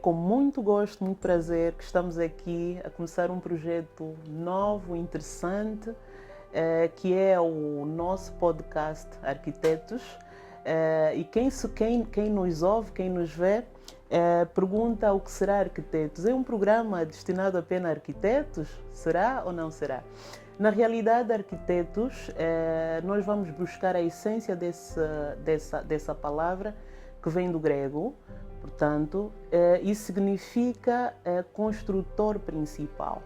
com muito gosto, muito prazer que estamos aqui a começar um projeto novo, interessante, que é o nosso podcast Arquitetos. E quem nos ouve, quem nos vê, pergunta o que será Arquitetos. É um programa destinado apenas a arquitetos? Será ou não será? Na realidade, Arquitetos, nós vamos buscar a essência dessa palavra, que vem do grego, portanto, e significa construtor principal.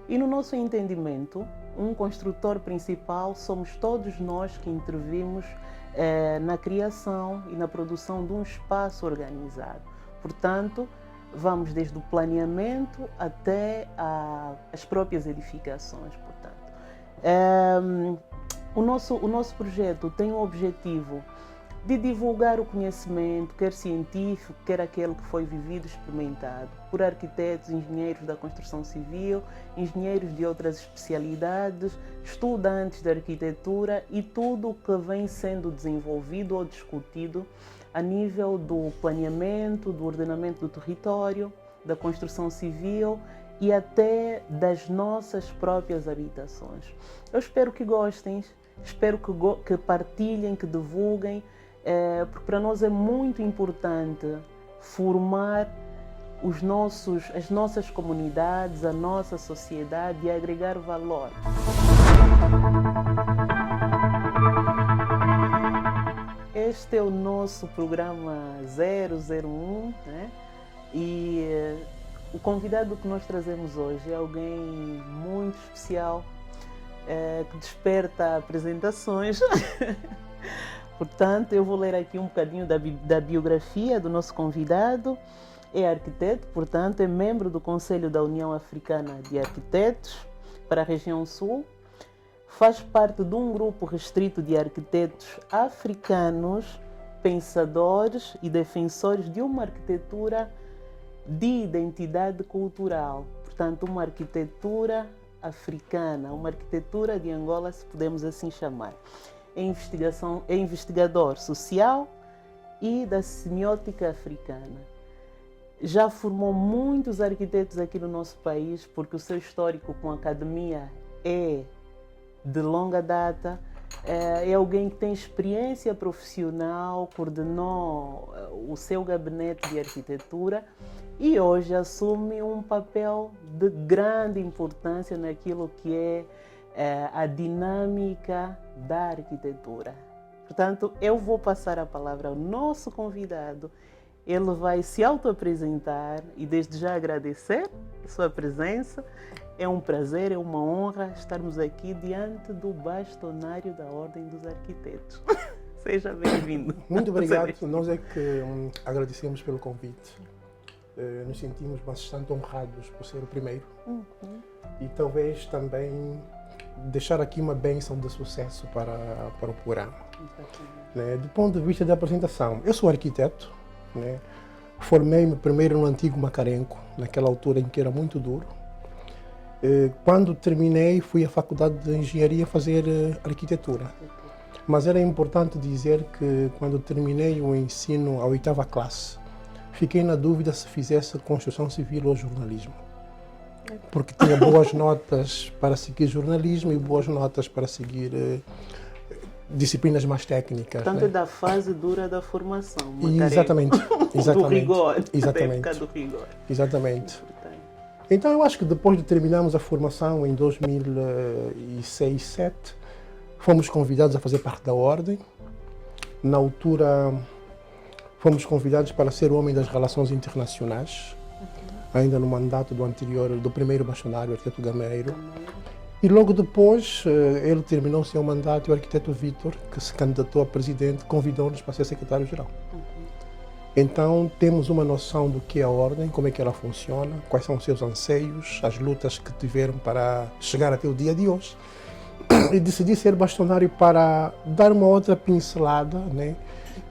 E no nosso entendimento, um construtor principal somos todos nós que intervimos na criação e na produção de um espaço organizado. Portanto, vamos desde o planeamento até as próprias edificações. Portanto, o nosso projeto tem o objetivo de divulgar o conhecimento, quer científico, quer aquele que foi vivido e experimentado, por arquitetos, engenheiros da construção civil, engenheiros de outras especialidades, estudantes de arquitetura e tudo o que vem sendo desenvolvido ou discutido a nível do planeamento, do ordenamento do território, da construção civil e até das nossas próprias habitações. Eu espero que gostem, espero que partilhem, que divulguem, porque para nós é muito importante formar as nossas comunidades, a nossa sociedade e agregar valor. Este é o nosso programa 001, né? E o convidado que nós trazemos hoje é alguém muito especial, que desperta apresentações. Portanto, eu vou ler aqui um bocadinho da biografia do nosso convidado. É arquiteto, portanto, é membro do Conselho da União Africana de Arquitetos para a região Sul. Faz parte de um grupo restrito de arquitetos africanos, pensadores e defensores de uma arquitetura de identidade cultural. Portanto, uma arquitetura africana, uma arquitetura de Angola, se podemos assim chamar. É investigador social e da semiótica africana. Já formou muitos arquitetos aqui no nosso país, porque o seu histórico com a academia é de longa data. É alguém que tem experiência profissional, coordenou o seu gabinete de arquitetura e hoje assume um papel de grande importância naquilo que é a dinâmica da arquitetura. Portanto, eu vou passar a palavra ao nosso convidado. Ele vai se auto-apresentar e desde já agradecer a sua presença. É um prazer, é uma honra estarmos aqui diante do bastonário da Ordem dos Arquitetos. Seja bem-vindo. Muito obrigado. Nós é que agradecemos pelo convite. Nos sentimos bastante honrados por ser o primeiro. E talvez também deixar aqui uma bênção de sucesso para o programa. Do ponto de vista da apresentação, eu sou arquiteto. Formei-me primeiro no antigo Macarenco, naquela altura em que era muito duro. Quando terminei, fui à Faculdade de Engenharia fazer arquitetura. Mas era importante dizer que quando terminei o ensino, a 8ª classe, fiquei na dúvida se fizesse construção civil ou jornalismo. Porque tinha boas notas para seguir jornalismo e boas notas para seguir disciplinas mais técnicas. Tanto da fase dura da formação. Exatamente. Do rigor. Exatamente. Da época do rigor. Exatamente. Então eu acho que depois de terminarmos a formação em 2006, 2007, fomos convidados a fazer parte da Ordem. Na altura, fomos convidados para ser o homem das relações internacionais, ainda no mandato do primeiro bastonário, o arquiteto Gameiro. E logo depois, ele terminou o seu mandato e o arquiteto Vítor, que se candidatou a presidente, convidou-nos para ser secretário-geral. Então, temos uma noção do que é a Ordem, como é que ela funciona, quais são os seus anseios, as lutas que tiveram para chegar até o dia de hoje. E decidi ser bastonário para dar uma outra pincelada,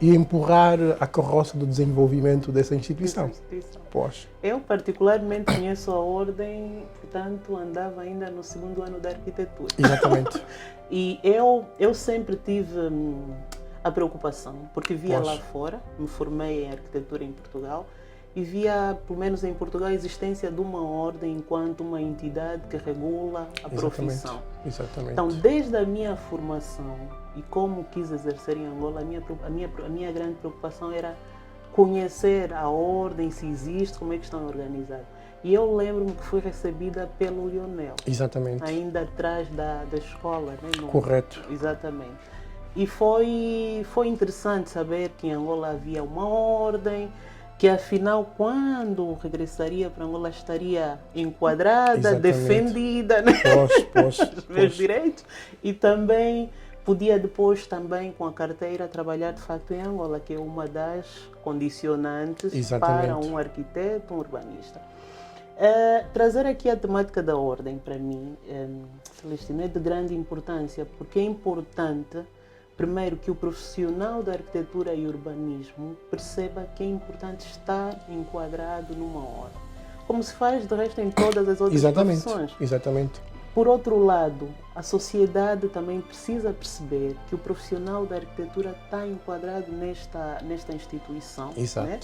e empurrar a carroça do desenvolvimento dessa instituição. Eu particularmente conheço a Ordem, portanto andava ainda no 2º ano da arquitetura. Exatamente. E eu sempre tive a preocupação, porque via lá fora, me formei em arquitetura em Portugal, e via, pelo menos em Portugal, a existência de uma ordem enquanto uma entidade que regula a profissão. Exatamente. Então, desde a minha formação e como quis exercer em Angola, a minha grande preocupação era conhecer a ordem, se existe, como é que estão organizados. E eu lembro-me que fui recebida pelo Lionel. Exatamente. Ainda atrás da escola, né? Correto. Exatamente. E foi interessante saber que em Angola havia uma ordem, que afinal, quando regressaria para Angola, estaria enquadrada, Exatamente. defendida, né? Os meus direitos. E também podia depois, também com a carteira, trabalhar de facto em Angola, que é uma das condicionantes para um arquiteto, um urbanista. Trazer aqui a temática da ordem, para mim, Celestino, é de grande importância, porque é importante, primeiro, que o profissional da arquitetura e urbanismo perceba que é importante estar enquadrado numa ordem, como se faz, de resto, em todas as outras profissões. Exatamente. Por outro lado, a sociedade também precisa perceber que o profissional da arquitetura está enquadrado nesta instituição. Exato. Né?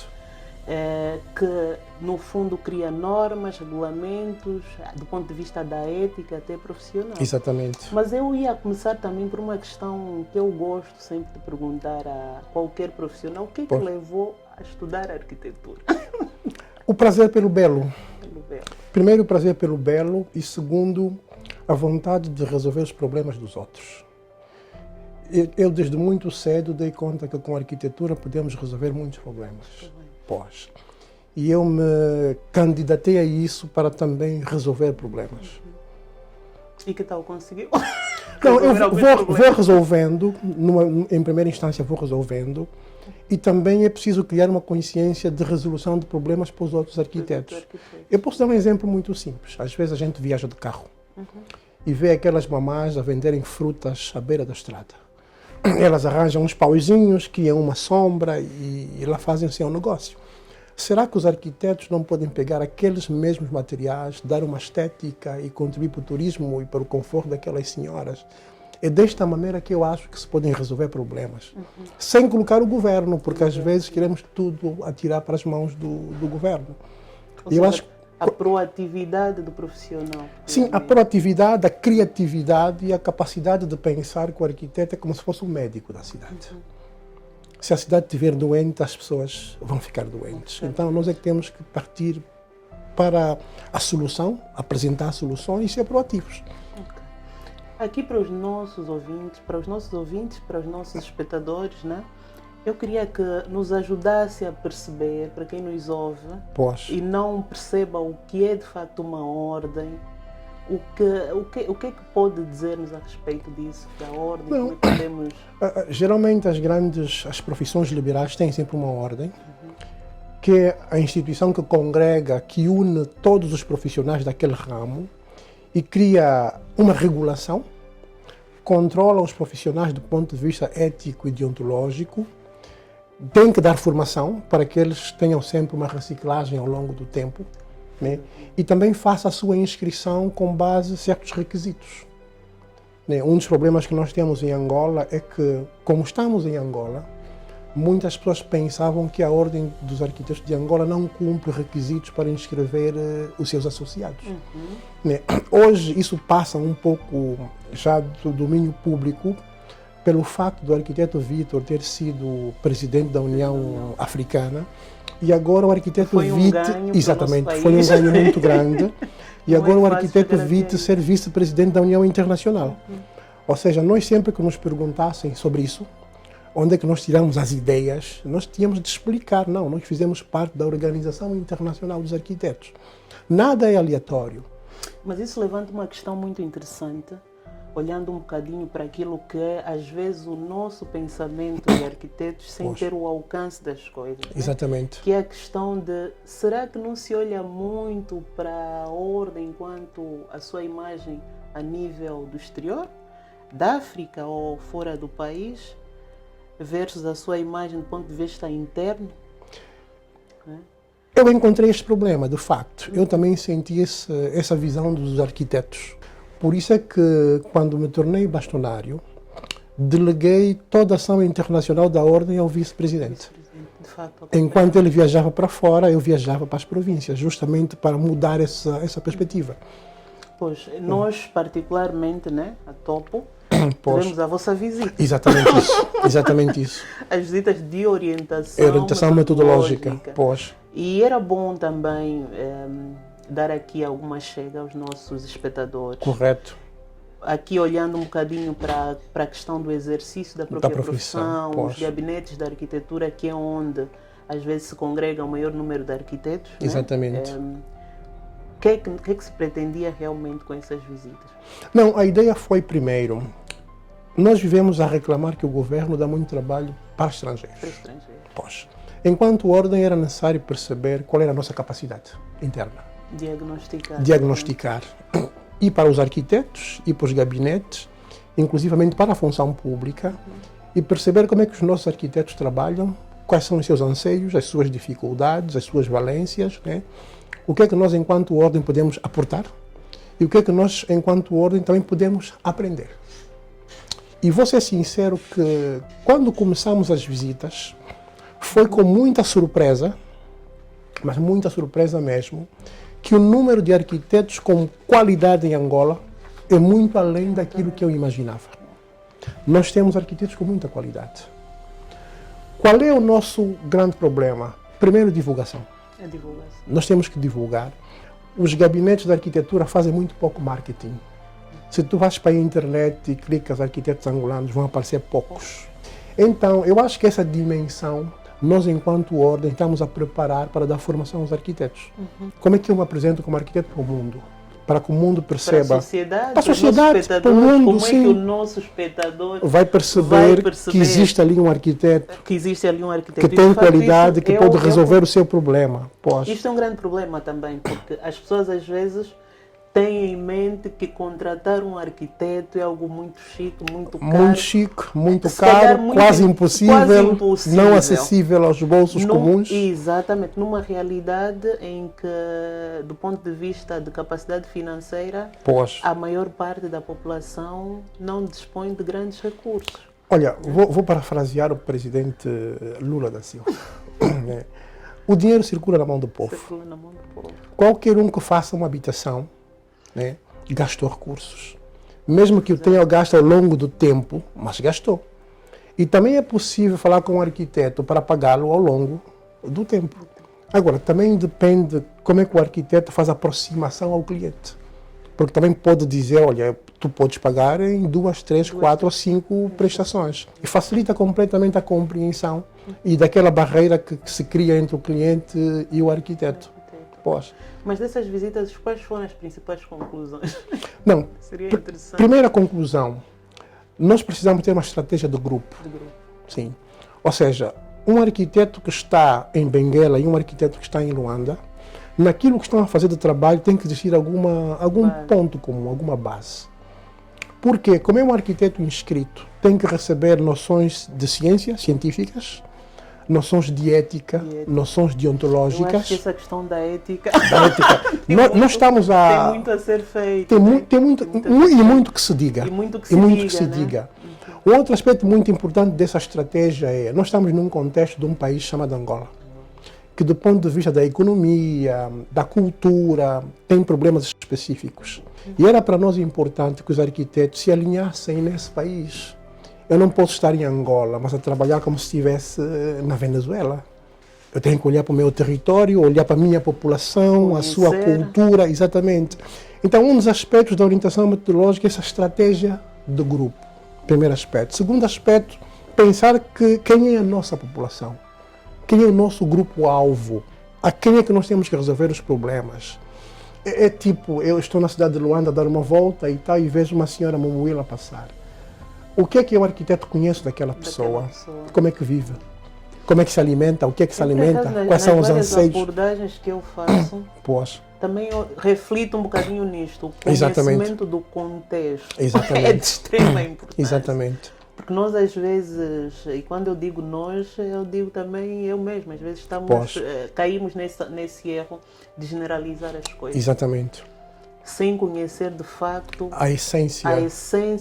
Que no fundo cria normas, regulamentos, do ponto de vista da ética até profissional. Exatamente. Mas eu ia começar também por uma questão que eu gosto sempre de perguntar a qualquer profissional: o que é que levou a estudar arquitetura? O prazer pelo belo. Pelo belo. Primeiro, o prazer pelo belo, e segundo, a vontade de resolver os problemas dos outros. Eu desde muito cedo dei conta que com a arquitetura podemos resolver muitos problemas. E eu me candidatei a isso para também resolver problemas. E que tal conseguiu? Não, eu vou resolvendo, em primeira instância vou resolvendo, e também é preciso criar uma consciência de resolução de problemas para os outros arquitetos. Eu posso dar um exemplo muito simples. Às vezes a gente viaja de carro e vê aquelas mamás a venderem frutas à beira da estrada. Elas arranjam uns pauzinhos, criam uma sombra e lá fazem o seu negócio. Será que os arquitetos não podem pegar aqueles mesmos materiais, dar uma estética e contribuir para o turismo e para o conforto daquelas senhoras? É desta maneira que eu acho que se podem resolver problemas. Sem colocar o governo, porque às vezes queremos tudo atirar para as mãos do governo. E eu acho a proatividade do profissional. Sim, a proatividade, a criatividade e a capacidade de pensar que o arquiteto é como se fosse um médico da cidade. Se a cidade estiver doente, as pessoas vão ficar doentes. Então nós é que temos que partir para a solução, apresentar soluções e ser proativos. Aqui para os nossos ouvintes, para os nossos espectadores, né? Eu queria que nos ajudasse a perceber, para quem nos ouve, e não perceba o que é de facto uma ordem, o que é que pode dizer-nos a respeito disso, da ordem, como é que podemos... Geralmente as profissões liberais têm sempre uma ordem, que é a instituição que congrega, que une todos os profissionais daquele ramo e cria uma regulação, controla os profissionais do ponto de vista ético e deontológico, tem que dar formação para que eles tenham sempre uma reciclagem ao longo do tempo, né? E também faça a sua inscrição com base em certos requisitos. Né? Um dos problemas que nós temos em Angola é que, como estamos em Angola, muitas pessoas pensavam que a Ordem dos Arquitetos de Angola não cumpre requisitos para inscrever os seus associados. Né? Hoje isso passa um pouco já do domínio público, pelo facto do arquiteto Vítor ter sido presidente da União Africana, e agora o arquiteto Vítor, exatamente, foi um ganho muito grande, e agora o arquiteto Vítor ser vice-presidente da União Internacional. Ou seja, nós sempre que nos perguntassem sobre isso, onde é que nós tiramos as ideias, nós tínhamos de explicar, não, nós fizemos parte da Organização Internacional dos Arquitetos. Nada é aleatório. Mas isso levanta uma questão muito interessante, olhando um bocadinho para aquilo que é, às vezes, o nosso pensamento de arquitetos sem ter o alcance das coisas. Exatamente. Né? Que é a questão de, será que não se olha muito para a ordem enquanto a sua imagem a nível do exterior, da África ou fora do país, versus a sua imagem do ponto de vista interno? Né? Eu encontrei este problema, de facto. Eu também senti essa visão dos arquitetos. Por isso é que, quando me tornei bastonário, deleguei toda a ação internacional da Ordem ao vice-presidente. De facto, Enquanto ele viajava para fora, eu viajava para as províncias, justamente para mudar essa perspectiva. Pois, nós particularmente, né, a Topo, Pois, tivemos a vossa visita. exatamente isso. Exatamente isso. As visitas de orientação, Orientação metodológica. Pois, E era bom também dar aqui alguma chega aos nossos espectadores. correto. Aqui olhando um bocadinho para a questão do exercício da própria profissão, profissão, os pois. gabinetes da arquitetura, que é onde às vezes se congrega o maior número de arquitetos. Né? Exatamente. O que é que se pretendia realmente com essas visitas? Não, a ideia foi primeiro. Nós vivemos a reclamar que o governo dá muito trabalho para estrangeiros. Para estrangeiros. Pois. Enquanto ordem era necessário perceber qual era a nossa capacidade interna. Diagnosticar. E para os arquitetos, e para os gabinetes, inclusivamente para a função pública, e perceber como é que os nossos arquitetos trabalham, quais são os seus anseios, as suas dificuldades, as suas valências, né? O que é que nós, enquanto ordem, podemos aportar e o que é que nós, enquanto ordem, também podemos aprender. E vou ser sincero que, quando começamos as visitas, foi com muita surpresa, mas muita surpresa mesmo, que o número de arquitetos com qualidade em Angola é muito além daquilo que eu imaginava. Nós temos arquitetos com muita qualidade. Qual é o nosso grande problema? Primeiro, divulgação. A divulgação. Nós temos que divulgar. Os gabinetes de arquitetura fazem muito pouco marketing. Se tu vais para a internet e clicas arquitetos angolanos, vão aparecer poucos. Então, eu acho que essa dimensão, nós, enquanto ordem, estamos a preparar para dar formação aos arquitetos. Como é que eu me apresento como arquiteto para o mundo? Para que o mundo perceba. Para a sociedade, para o mundo, como sim. é que o nosso espectador vai perceber que existe ali um arquiteto que tem de facto, qualidade, que pode resolver o seu problema. Isto é um grande problema também, porque as pessoas às vezes têm em mente que contratar um arquiteto é algo muito chique, muito caro. Muito chique, muito Se calhar caro, muito- quase impossível, quase impossível. não acessível aos bolsos comuns. Exatamente, numa realidade em que, do ponto de vista de capacidade financeira, Pois. a maior parte da população não dispõe de grandes recursos. Olha, vou parafrasear o presidente Lula da Silva. O dinheiro circula na mão do povo. Circula na mão do povo. Qualquer um que faça uma habitação, né, gastou recursos. Mesmo que o tenha gasto ao longo do tempo, mas gastou. E também é possível falar com um arquiteto para pagá-lo ao longo do tempo. Agora, também depende como é que o arquiteto faz a aproximação ao cliente. Porque também pode dizer, olha, tu podes pagar em 2, 3, 4 ou 5 prestações. E facilita completamente a compreensão e daquela barreira que se cria entre o cliente e o arquiteto. Pois. Mas dessas visitas, quais foram as principais conclusões? Não, Seria interessante. primeira conclusão, nós precisamos ter uma estratégia de grupo. Sim. Ou seja, um arquiteto que está em Benguela e um arquiteto que está em Luanda, naquilo que estão a fazer de trabalho tem que existir algum ponto comum, alguma base. Porque, como é um arquiteto inscrito, tem que receber noções de ciências científicas, noções de ética, noções deontológicas. Eu acho que essa questão da ética, Nós estamos tem muito a ser feito. Tem muito que se diga. E muito que se diga. Um outro aspecto muito importante dessa estratégia é, nós estamos num contexto de um país chamado Angola, que do ponto de vista da economia, da cultura, tem problemas específicos. E era para nós importante que os arquitetos se alinhassem nesse país. Eu não posso estar em Angola, mas a trabalhar como se estivesse na Venezuela. Eu tenho que olhar para o meu território, olhar para a minha população, a sua cultura, exatamente. Então, um dos aspectos da orientação metodológica é essa estratégia de grupo. Primeiro aspecto. Segundo aspecto, pensar que quem é a nossa população? Quem é o nosso grupo-alvo? A quem é que nós temos que resolver os problemas? É tipo, eu estou na cidade de Luanda a dar uma volta e tal, e vejo uma senhora Momoila passar. O que é que o arquiteto conhece daquela pessoa? Como é que vive? Como é que se alimenta? O que é que se alimenta? Quais são os anseios? Nas abordagens que eu faço, Pois. também eu reflito um bocadinho nisto. O Exatamente. conhecimento do contexto Exatamente. é de extrema importância. Exatamente. Porque nós às vezes, e quando eu digo nós, eu digo também eu mesmo, às vezes caímos nesse erro de generalizar as coisas. Exatamente. Sem conhecer de facto a essência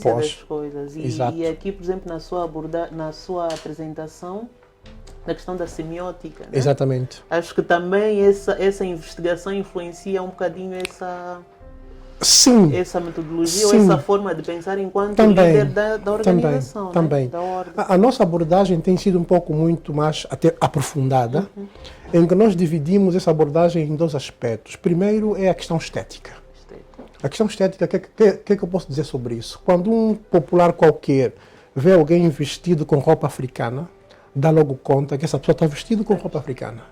das coisas. E aqui, por exemplo, na sua apresentação, na questão da semiótica. Né? Exatamente. Acho que também essa investigação influencia um bocadinho Sim. essa metodologia Sim. ou essa forma de pensar enquanto Também. líder da organização, Também. Né? Da ordem. A nossa abordagem tem sido um pouco muito mais até aprofundada, em que nós dividimos essa abordagem em dois aspectos. Primeiro é a questão estética. A questão estética, o que eu posso dizer sobre isso? Quando um popular qualquer vê alguém vestido com roupa africana, dá logo conta que essa pessoa está vestida com roupa africana.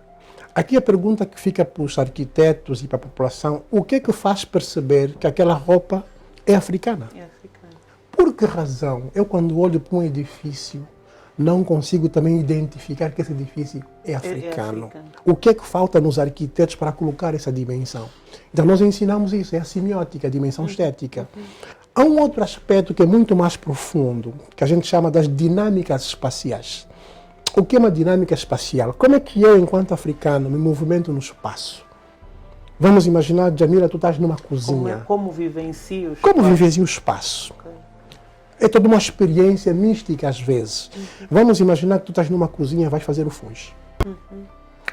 Aqui a pergunta que fica para os arquitetos e para a população, o que é que faz perceber que aquela roupa é africana? É africano. Por que razão eu, quando olho para um edifício, não consigo também identificar que esse edifício é africano? O que é que falta nos arquitetos para colocar essa dimensão? Então nós ensinamos isso, é a semiótica, a dimensão estética. Há um outro aspecto que é muito mais profundo, que a gente chama das dinâmicas espaciais. O que é uma dinâmica espacial? Como é que eu, enquanto africano, me movimento no espaço? Vamos imaginar, Jamila, tu estás numa cozinha. Como vivencia o espaço? Como vivencia o espaço? Okay. É toda uma experiência mística, às vezes. Vamos imaginar que tu estás numa cozinha e vais fazer o funge.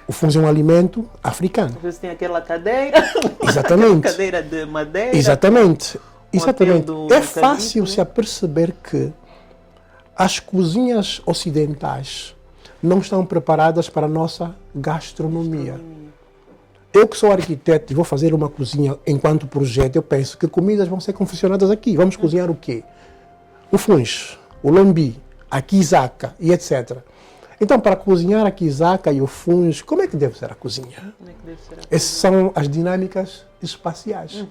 O funge é um alimento africano. Às vezes tem aquela cadeira. Exatamente. Cadeira de madeira. Exatamente. Exatamente. É fácil né? se aperceber que as cozinhas ocidentais não estão preparadas para a nossa gastronomia. Eu que sou arquiteto e vou fazer uma cozinha enquanto projeto, eu penso que comidas vão ser confeccionadas aqui. Vamos cozinhar o quê? O funge, o lombi, a quizaca e etc. Então, para cozinhar a quizaca e o funge, como é que deve ser a cozinha? Essas são as dinâmicas espaciais.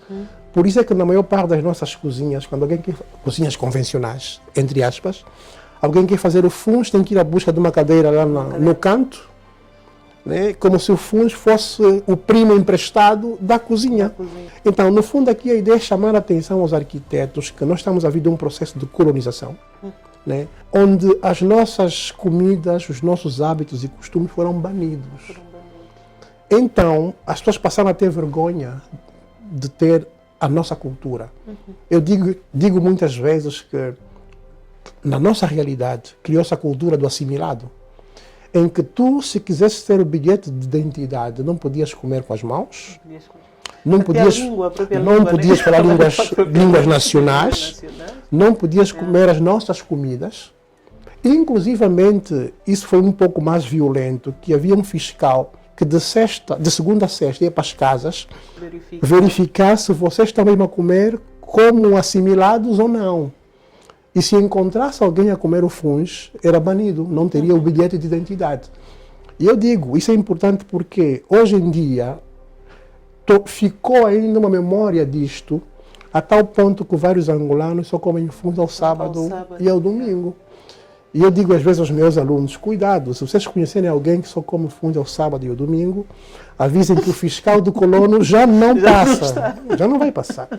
Por isso é que na maior parte das nossas cozinhas, quando alguém quer cozinhas convencionais, entre aspas, alguém quer fazer o funge, tem que ir à busca de uma cadeira lá no canto, né? Como se o funge fosse o primo emprestado da cozinha. Então, no fundo, aqui a ideia é chamar a atenção aos arquitetos que nós estamos a vir de um processo de colonização, né? Onde as nossas comidas, os nossos hábitos e costumes foram banidos. Então, as pessoas passaram a ter vergonha de ter a nossa cultura. Eu digo muitas vezes que na nossa realidade criou-se a cultura do assimilado, em que tu, se quisesse ter o bilhete de identidade, não podias comer com as mãos, não podias falar línguas nacionais, não podias comer as nossas comidas. Inclusivamente, isso foi um pouco mais violento, que havia um fiscal que de segunda a sexta ia para as casas verificar se vocês estão mesmo a comer como assimilados ou não. E se encontrasse alguém a comer o funge, era banido, não teria o bilhete de identidade. E eu digo, isso é importante porque hoje em dia ficou ainda uma memória disto, a tal ponto que vários angolanos só comem funge ao sábado e ao domingo. E eu digo às vezes aos meus alunos, cuidado, se vocês conhecerem alguém que só come funge ao sábado e ao domingo, avisem que o fiscal do colono já não passa, já não vai passar.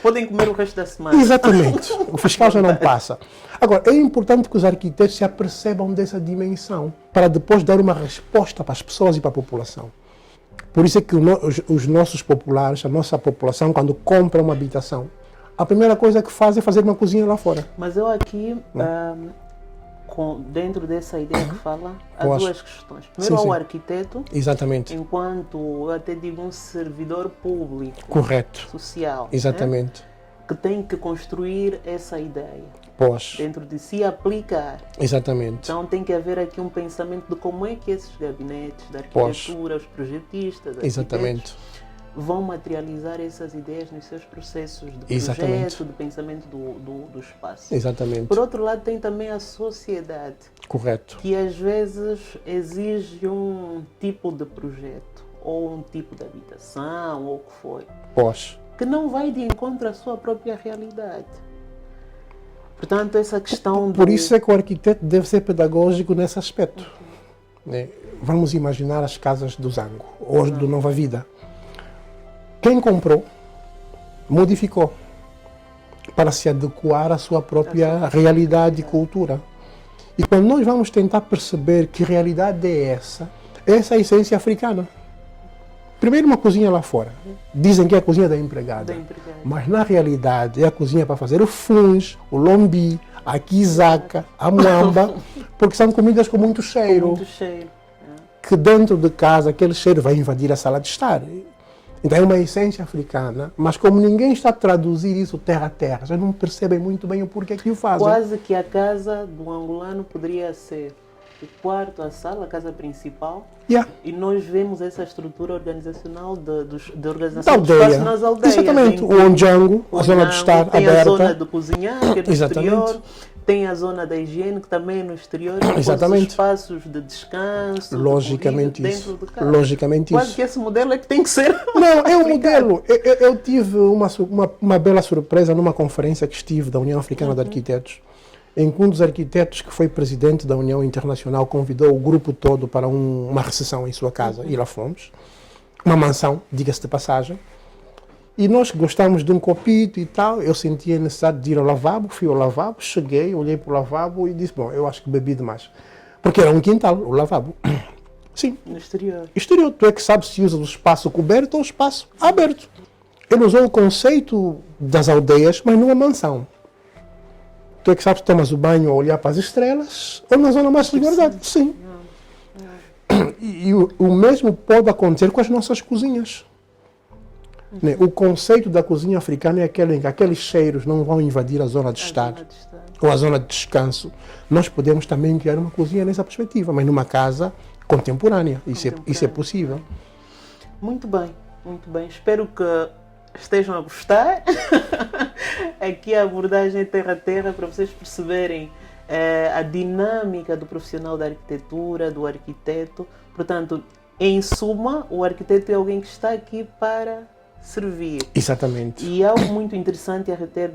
Podem comer o resto da semana. Exatamente. O fiscal já não passa. Agora, é importante que os arquitetos se apercebam dessa dimensão para depois dar uma resposta para as pessoas e para a população. Por isso é que os nossos populares, a nossa população, quando compra uma habitação, a primeira coisa que faz é fazer uma cozinha lá fora. Mas eu aqui, dentro dessa ideia que fala, há duas questões. Primeiro, ao arquiteto, exatamente, enquanto, eu até digo, um servidor público, correto, social, exatamente, né? Que tem que construir essa ideia, dentro de si aplicar. Exatamente. Então tem que haver aqui um pensamento de como é que esses gabinetes da arquitetura, os projetistas, exatamente, vão materializar essas ideias nos seus processos de projeto, de pensamento do espaço. Exatamente. Por outro lado, tem também a sociedade. Correto. Que às vezes exige um tipo de projeto, ou um tipo de habitação, ou o que for. Que não vai de encontro à sua própria realidade. Portanto, essa questão... Por isso é que o arquiteto deve ser pedagógico nesse aspecto. Né? Vamos imaginar as casas do Zango, ou do Nova Vida. Quem comprou, modificou para se adequar à sua própria realidade e cultura. E quando nós vamos tentar perceber que realidade é essa é a essência africana. Primeiro, uma cozinha lá fora. Dizem que é a cozinha da empregada. Mas na realidade é a cozinha para fazer o funge, o lombi, a quizaca, a muamba, porque são comidas com muito cheiro. Muito cheiro. Que dentro de casa aquele cheiro vai invadir a sala de estar. Então é uma essência africana, mas como ninguém está a traduzir isso terra a terra, já não percebem muito bem o porquê que o fazem. Quase que a casa do angolano poderia ser o quarto, a sala, a casa principal. Yeah. E nós vemos essa estrutura organizacional de organização Da de aldeia. espaço nas aldeias. Exatamente. em que O onjango, a zona de estar tem aberta. a zona do cozinhar, que é no Exatamente. exterior. Tem a zona da higiene, que também é no exterior. E Exatamente. os espaços de descanso, Logicamente de isso. dentro de casa. Logicamente Quase isso. que esse modelo é que tem que ser. Não, é um modelo. Eu tive uma bela surpresa numa conferência que estive da União Africana de Arquitetos, em que um dos arquitetos que foi presidente da União Internacional convidou o grupo todo para uma recepção em sua casa, e lá fomos. Uma mansão, diga-se de passagem. E nós gostamos de um copito e tal, eu sentia necessidade de ir ao lavabo, fui ao lavabo, cheguei, olhei para o lavabo e disse, bom, eu acho que bebi demais. Porque era um quintal, o lavabo. Sim. No exterior. Exterior, tu é que sabes se usa o espaço coberto ou o espaço aberto. Ele usou o conceito das aldeias, mas numa mansão. Tu é que sabes se tomas o banho a olhar para as estrelas ou na zona mais de liberdade. Sim. E o mesmo pode acontecer com as nossas cozinhas. Né? O conceito da cozinha africana é aquele em que aqueles cheiros não vão invadir a zona de estar ou a zona de descanso. Nós podemos também criar uma cozinha nessa perspectiva, mas numa casa contemporânea. Isso é possível. Muito bem, muito bem. Espero que estejam a gostar. Aqui a abordagem terra a terra, para vocês perceberem a dinâmica do profissional da arquitetura, do arquiteto. Portanto, em suma, o arquiteto é alguém que está aqui para servir. Exatamente. E algo muito interessante a reter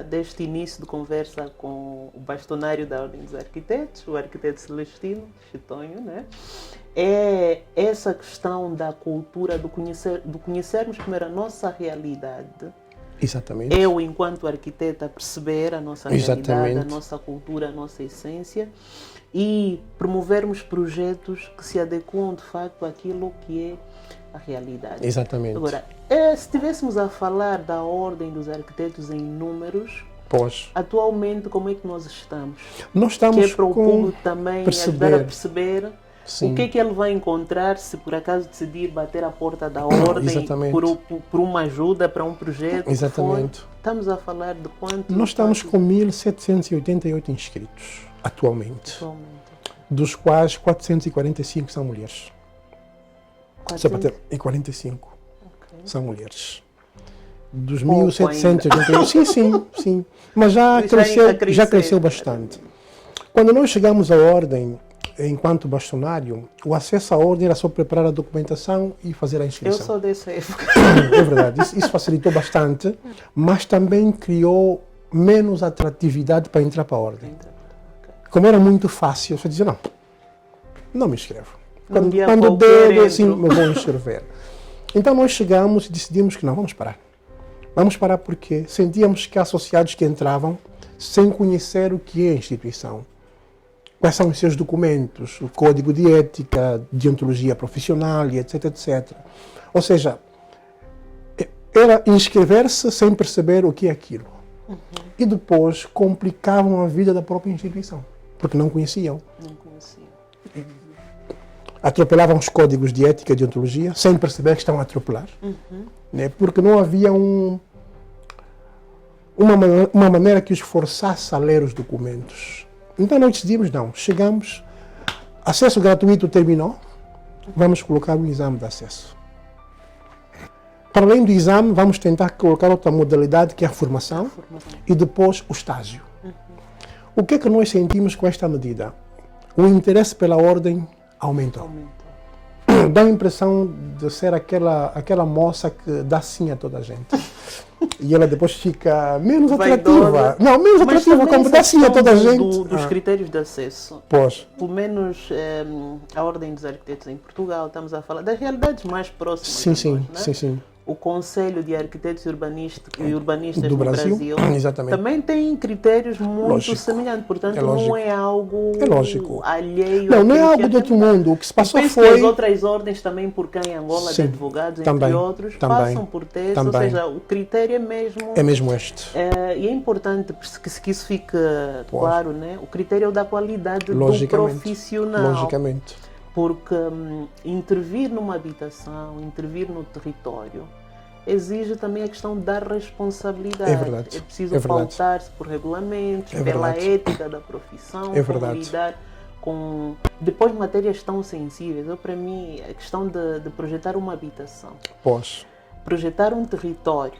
deste início de conversa com o bastonário da Ordem dos Arquitetos, o arquiteto Celestino Chitonho, né? É essa questão da cultura, do conhecermos primeiro a nossa realidade. Exatamente. Eu, enquanto arquiteta, perceber a nossa realidade, a nossa cultura, a nossa essência e promovermos projetos que se adequam de facto àquilo que é a realidade. Exatamente. Agora, se estivéssemos a falar da Ordem dos Arquitetos em números, atualmente como é que nós estamos? Nós estamos que é para o público também ajudar a perceber Sim. o que é que ele vai encontrar se por acaso decidir bater a porta da Ordem por uma ajuda para um projeto. Exatamente. Estamos a falar de quanto? Nós estamos com 1.788 inscritos atualmente, dos quais 445 são mulheres. 445 são mulheres. Dos 1.788, sim. Mas já cresceu bastante. Quando nós chegamos à Ordem, enquanto bastonário, o acesso à Ordem era só preparar a documentação e fazer a inscrição. Eu sou dessa época. É verdade, isso facilitou bastante, mas também criou menos atratividade para entrar para a Ordem. Como era muito fácil, eu dizia, não me inscrevo. Quando der, assim, me vou inscrever. Então nós chegamos e decidimos que não, vamos parar. Vamos parar porque sentíamos que há associados que entravam sem conhecer o que é a instituição. Quais são os seus documentos, o código de ética, deontologia profissional, etc, etc. Ou seja, era inscrever-se sem perceber o que é aquilo. E depois complicavam a vida da própria instituição, porque não conheciam. Atropelavam os códigos de ética e deontologia sem perceber que estão a atropelar, né? Porque não havia uma maneira que os forçasse a ler os documentos. Então nós decidimos, chegamos, acesso gratuito terminou, vamos colocar um exame de acesso. Para além do exame, vamos tentar colocar outra modalidade que é a formação e depois o estágio. O que é que nós sentimos com esta medida? O interesse pela Ordem aumentou. Dá a impressão de ser aquela moça que dá sim a toda a gente. E ela depois fica menos atrativa. Não, menos atrativa, como dá sim a toda a gente. Dos critérios de acesso. Pelo menos a Ordem dos Arquitetos em Portugal, estamos a falar das realidades mais próximas. Sim. o Conselho de Arquitetos e Urbanistas do no Brasil, Brasil exatamente. também tem critérios muito Lógico. semelhantes, portanto É lógico. não é algo É lógico. alheio. Não é àquilo algo que do outro temos. mundo. O que se passou Penso que as foi... outras ordens também, por cá em Angola, Sim, de advogados, também, entre outros, também, passam por testes, ou também. seja, o critério é mesmo... É mesmo este. E é importante que isso fique claro, né? O critério da qualidade do Logicamente. profissional. Logicamente. Porque intervir numa habitação, intervir no território, exige também a questão da responsabilidade. É verdade. É preciso É verdade. pautar-se por regulamentos, É pela verdade. ética da profissão, É como verdade. lidar com... Depois, matérias tão sensíveis. Para mim, a questão de projetar uma habitação, projetar um território,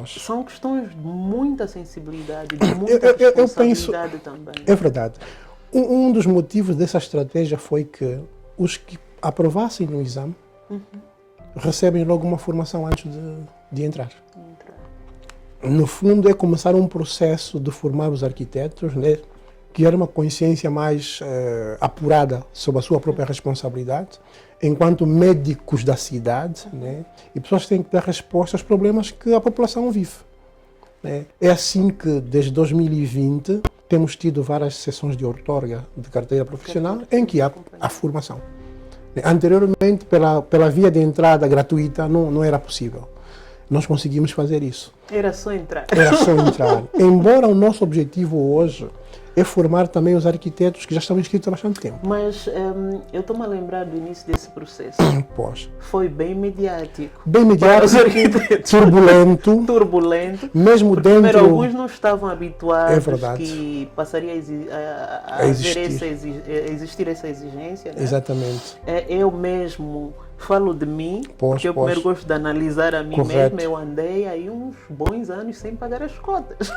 são questões de muita sensibilidade, de muita responsabilidade também. É verdade. Um dos motivos dessa estratégia foi que os que aprovassem no exame recebem logo uma formação antes de entrar. No fundo, é começar um processo de formar os arquitetos, né, criar uma consciência mais apurada sobre a sua própria responsabilidade, enquanto médicos da cidade, né, e pessoas que têm que dar resposta aos problemas que a população vive. Né. É assim que, desde 2020, temos tido várias sessões de outorga de carteira profissional em que há a formação. Anteriormente, pela via de entrada gratuita, não era possível. Nós conseguimos fazer isso. Era só entrar. Era só entrar. Embora o nosso objetivo hoje é formar também os arquitetos que já estão inscritos há bastante tempo. Mas eu estou-me a lembrar do início desse processo. Foi bem mediático. Bem mediático, turbulento. Mesmo porque dentro... Primeiro, alguns não estavam habituados que passaria a existir essa exigência. Né? Exatamente. Eu mesmo falo de mim, porque eu primeiro gosto de analisar a mim mesmo. Eu andei aí uns bons anos sem pagar as cotas.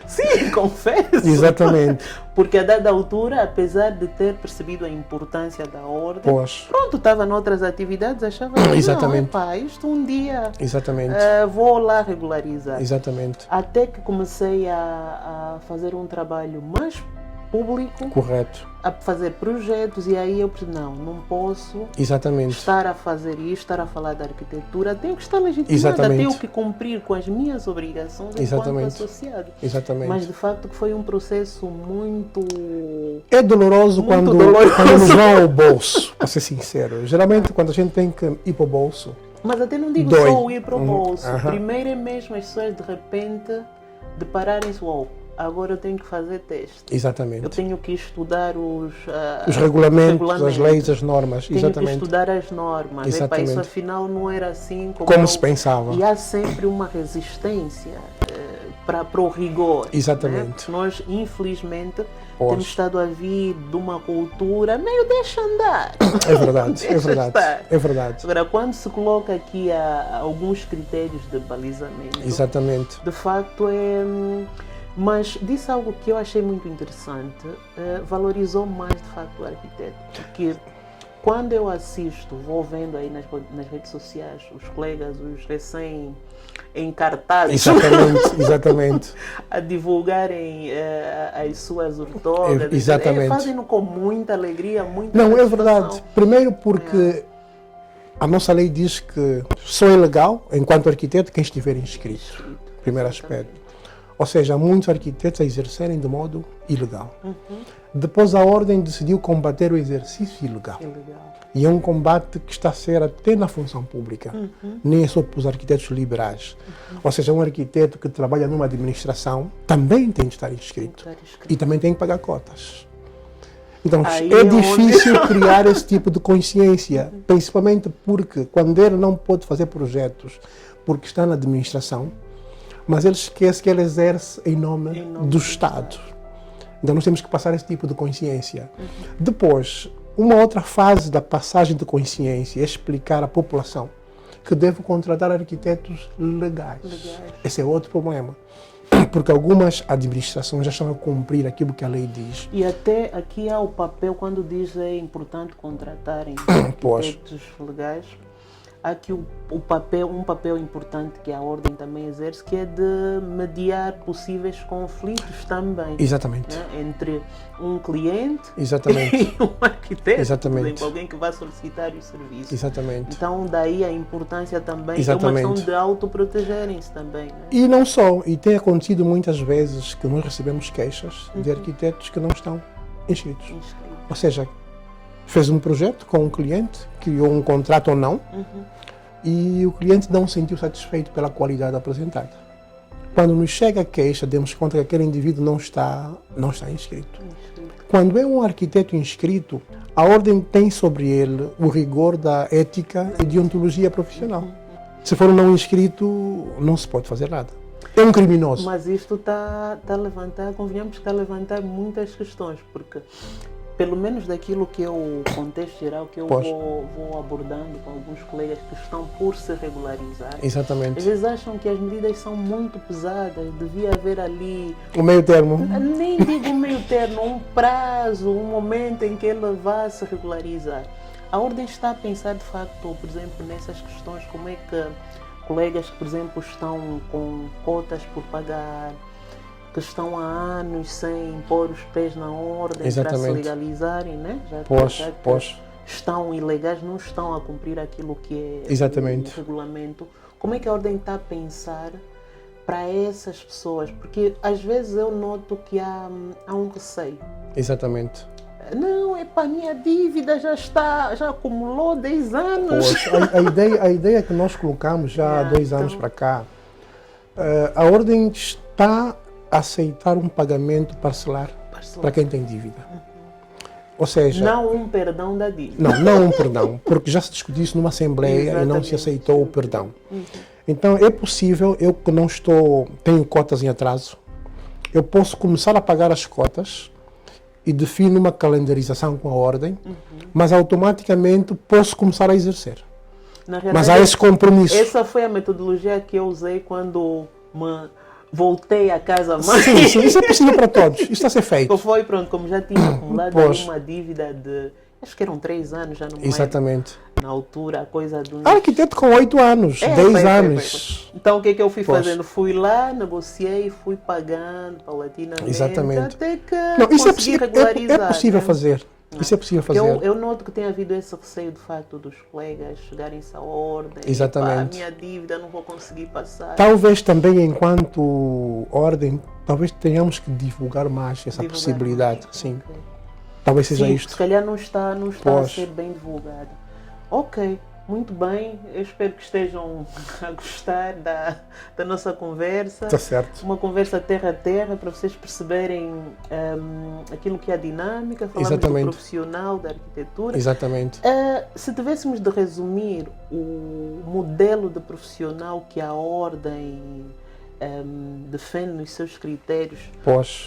Sim, confesso. Exatamente. Porque a dada altura, apesar de ter percebido a importância da ordem, pronto, estava noutras atividades, achava que exatamente. Não, isto um dia vou lá regularizar. Exatamente. Até que comecei a fazer um trabalho mais público, a fazer projetos, e aí eu pensei, não posso estar a fazer isto, estar a falar de arquitetura, tenho que estar legitimada, tenho que cumprir com as minhas obrigações enquanto associado. Mas de facto que foi um processo muito... É doloroso quando nos vão ao bolso, para ser sincero. Geralmente quando a gente tem que ir para o bolso... Mas até não digo só o ir para o bolso. Primeiro é mesmo as pessoas de repente depararem-se, agora eu tenho que fazer teste. Exatamente. Eu tenho que estudar os regulamentos, as leis, as normas. Tenho que estudar as normas. Isso afinal não era assim como se pensava. E há sempre uma resistência para o rigor. Exatamente. Né? Nós, infelizmente, temos estado a vir de uma cultura meio deixa andar. É verdade, é verdade. Agora, quando se coloca aqui alguns critérios de balizamento, de facto Mas disse algo que eu achei muito interessante, valorizou mais de facto o arquiteto, porque quando eu assisto, vou vendo aí nas redes sociais os colegas, os recém-encartados, exatamente. a divulgarem as suas outorgas, fazem-no com muita alegria, muita Não, é verdade. Primeiro porque a nossa lei diz que só é legal, enquanto arquiteto, quem estiver inscrito. Primeiro aspecto. Ou seja, muitos arquitetos a exercerem de modo ilegal. Depois a ordem decidiu combater o exercício ilegal. E é um combate que está a ser até na função pública. Nem é só para os arquitetos liberais. Ou seja, um arquiteto que trabalha numa administração também tem de estar inscrito. E também tem que pagar cotas. Então é difícil criar esse tipo de consciência. Principalmente porque quando ele não pode fazer projetos porque está na administração, mas ele esquece que ele exerce em nome do Estado. Então nós temos que passar esse tipo de consciência. Depois, uma outra fase da passagem de consciência é explicar à população que deve contratar arquitetos legais. Esse é outro problema. Porque algumas administrações já estão a cumprir aquilo que a lei diz. E até aqui há o papel, quando diz é importante contratarem arquitetos legais, há aqui um papel importante que a ordem também exerce, que é de mediar possíveis conflitos também. Exatamente. Né? Entre um cliente Exatamente. e um arquiteto, Exatamente. por exemplo, alguém que vai solicitar o serviço. Exatamente. Então daí a importância também, Exatamente. é uma questão de autoprotegerem-se também. Né? E não só, e tem acontecido muitas vezes que nós recebemos queixas de arquitetos que não estão inscritos. Ou seja, fez um projeto com um cliente, criou um contrato ou não, e o cliente não se sentiu satisfeito pela qualidade apresentada. Quando nos chega a queixa, demos conta que aquele indivíduo não está inscrito. Quando é um arquiteto inscrito, a ordem tem sobre ele o rigor da ética e deontologia profissional. Se for um não inscrito, não se pode fazer nada. É um criminoso. Mas isto está a levantar, convenhamos que está a levantar muitas questões, porque pelo menos daquilo que é o contexto geral que eu vou abordando com alguns colegas que estão por se regularizar. Exatamente. Às vezes acham que as medidas são muito pesadas, devia haver ali... O meio termo. Nem digo meio termo, um prazo, um momento em que ele vá se regularizar. A ordem está a pensar de facto, por exemplo, nessas questões, como é que colegas que, por exemplo, estão com cotas por pagar, que estão há anos sem pôr os pés na ordem para se legalizarem, né? Já estão ilegais, não estão a cumprir aquilo que é o regulamento. Como é que a ordem está a pensar para essas pessoas? Porque às vezes eu noto que há um receio. Exatamente. Não, é para a minha dívida já acumulou 10 anos. A ideia que nós colocamos já há 2 anos para cá, a ordem está a aceitar um pagamento parcelar para quem tem dívida. Ou seja... Não um perdão da dívida. Não um perdão, porque já se discutiu isso numa assembleia e não se aceitou o perdão. Então é possível, eu que não tenho cotas em atraso, eu posso começar a pagar as cotas e defino uma calendarização com a ordem, mas automaticamente posso começar a exercer. Mas há esse compromisso. Essa foi a metodologia que eu usei quando voltei à casa-mãe. Sim, isso é possível para todos. Isso está a ser feito. Foi, pronto, como já tinha acumulado uma dívida de... Acho que eram 3 anos, já não me lembro. Exatamente. Na altura, a coisa do... Arquiteto com 8 anos, 10 anos. Então, o que é que eu fui fazendo? Fui lá, negociei, fui pagando paulatinamente. Exatamente. Até que consegui regularizar. É possível fazer. Isso é possível fazer. Eu noto que tem havido esse receio, de facto, dos colegas chegarem-se à ordem. Exatamente. A minha dívida não vou conseguir passar. Talvez também, enquanto ordem, talvez tenhamos que divulgar mais essa possibilidade. Sim. Talvez seja isto. Se calhar não está a ser bem divulgada. Ok, muito bem. Eu espero que estejam a gostar da nossa conversa. Está certo. Uma conversa terra a terra para vocês perceberem aquilo que é a dinâmica. Falamos do profissional da arquitetura. Exatamente. Se tivéssemos de resumir o modelo de profissional que a ordem defende nos seus critérios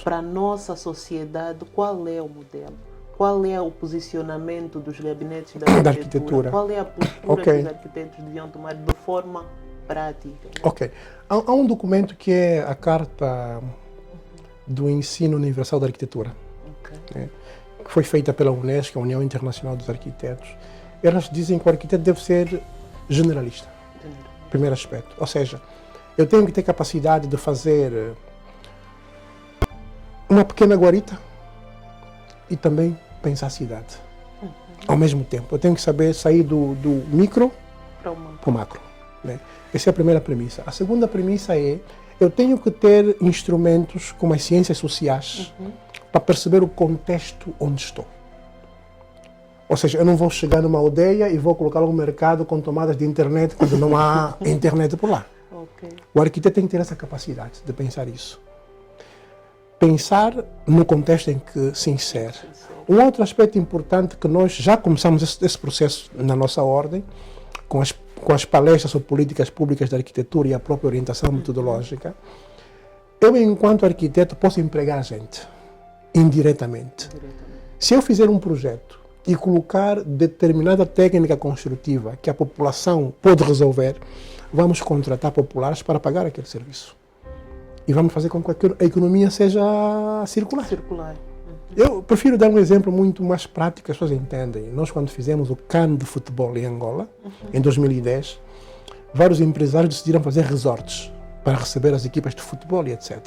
para a nossa sociedade, qual é o modelo? Qual é o posicionamento dos gabinetes da arquitetura? Qual é a postura que os arquitetos deviam tomar de forma prática? Ok. Há um documento que é a Carta do Ensino Universal da Arquitetura, que foi feita pela Unesco, a União Internacional dos Arquitetos. Elas dizem que o arquiteto deve ser generalista. Primeiro aspecto. Ou seja, eu tenho que ter capacidade de fazer uma pequena guarita e também pensar a cidade. Ao mesmo tempo, eu tenho que saber sair do micro para o macro. Né? Essa é a primeira premissa. A segunda premissa é, eu tenho que ter instrumentos como as ciências sociais para perceber o contexto onde estou. Ou seja, eu não vou chegar numa aldeia e vou colocar um mercado com tomadas de internet quando não há internet por lá. O arquiteto tem que ter essa capacidade de pensar isso. Pensar no contexto em que se insere. Um outro aspecto importante que nós já começamos esse processo na nossa ordem, com as palestras sobre políticas públicas da arquitetura e a própria orientação metodológica, eu, enquanto arquiteto, posso empregar a gente, indiretamente. Se eu fizer um projeto e colocar determinada técnica construtiva que a população pode resolver, vamos contratar populares para pagar aquele serviço. E vamos fazer com que a economia seja circular. Eu prefiro dar um exemplo muito mais prático que as pessoas entendem. Nós, quando fizemos o CAN de futebol em Angola, em 2010, vários empresários decidiram fazer resorts para receber as equipas de futebol e etc.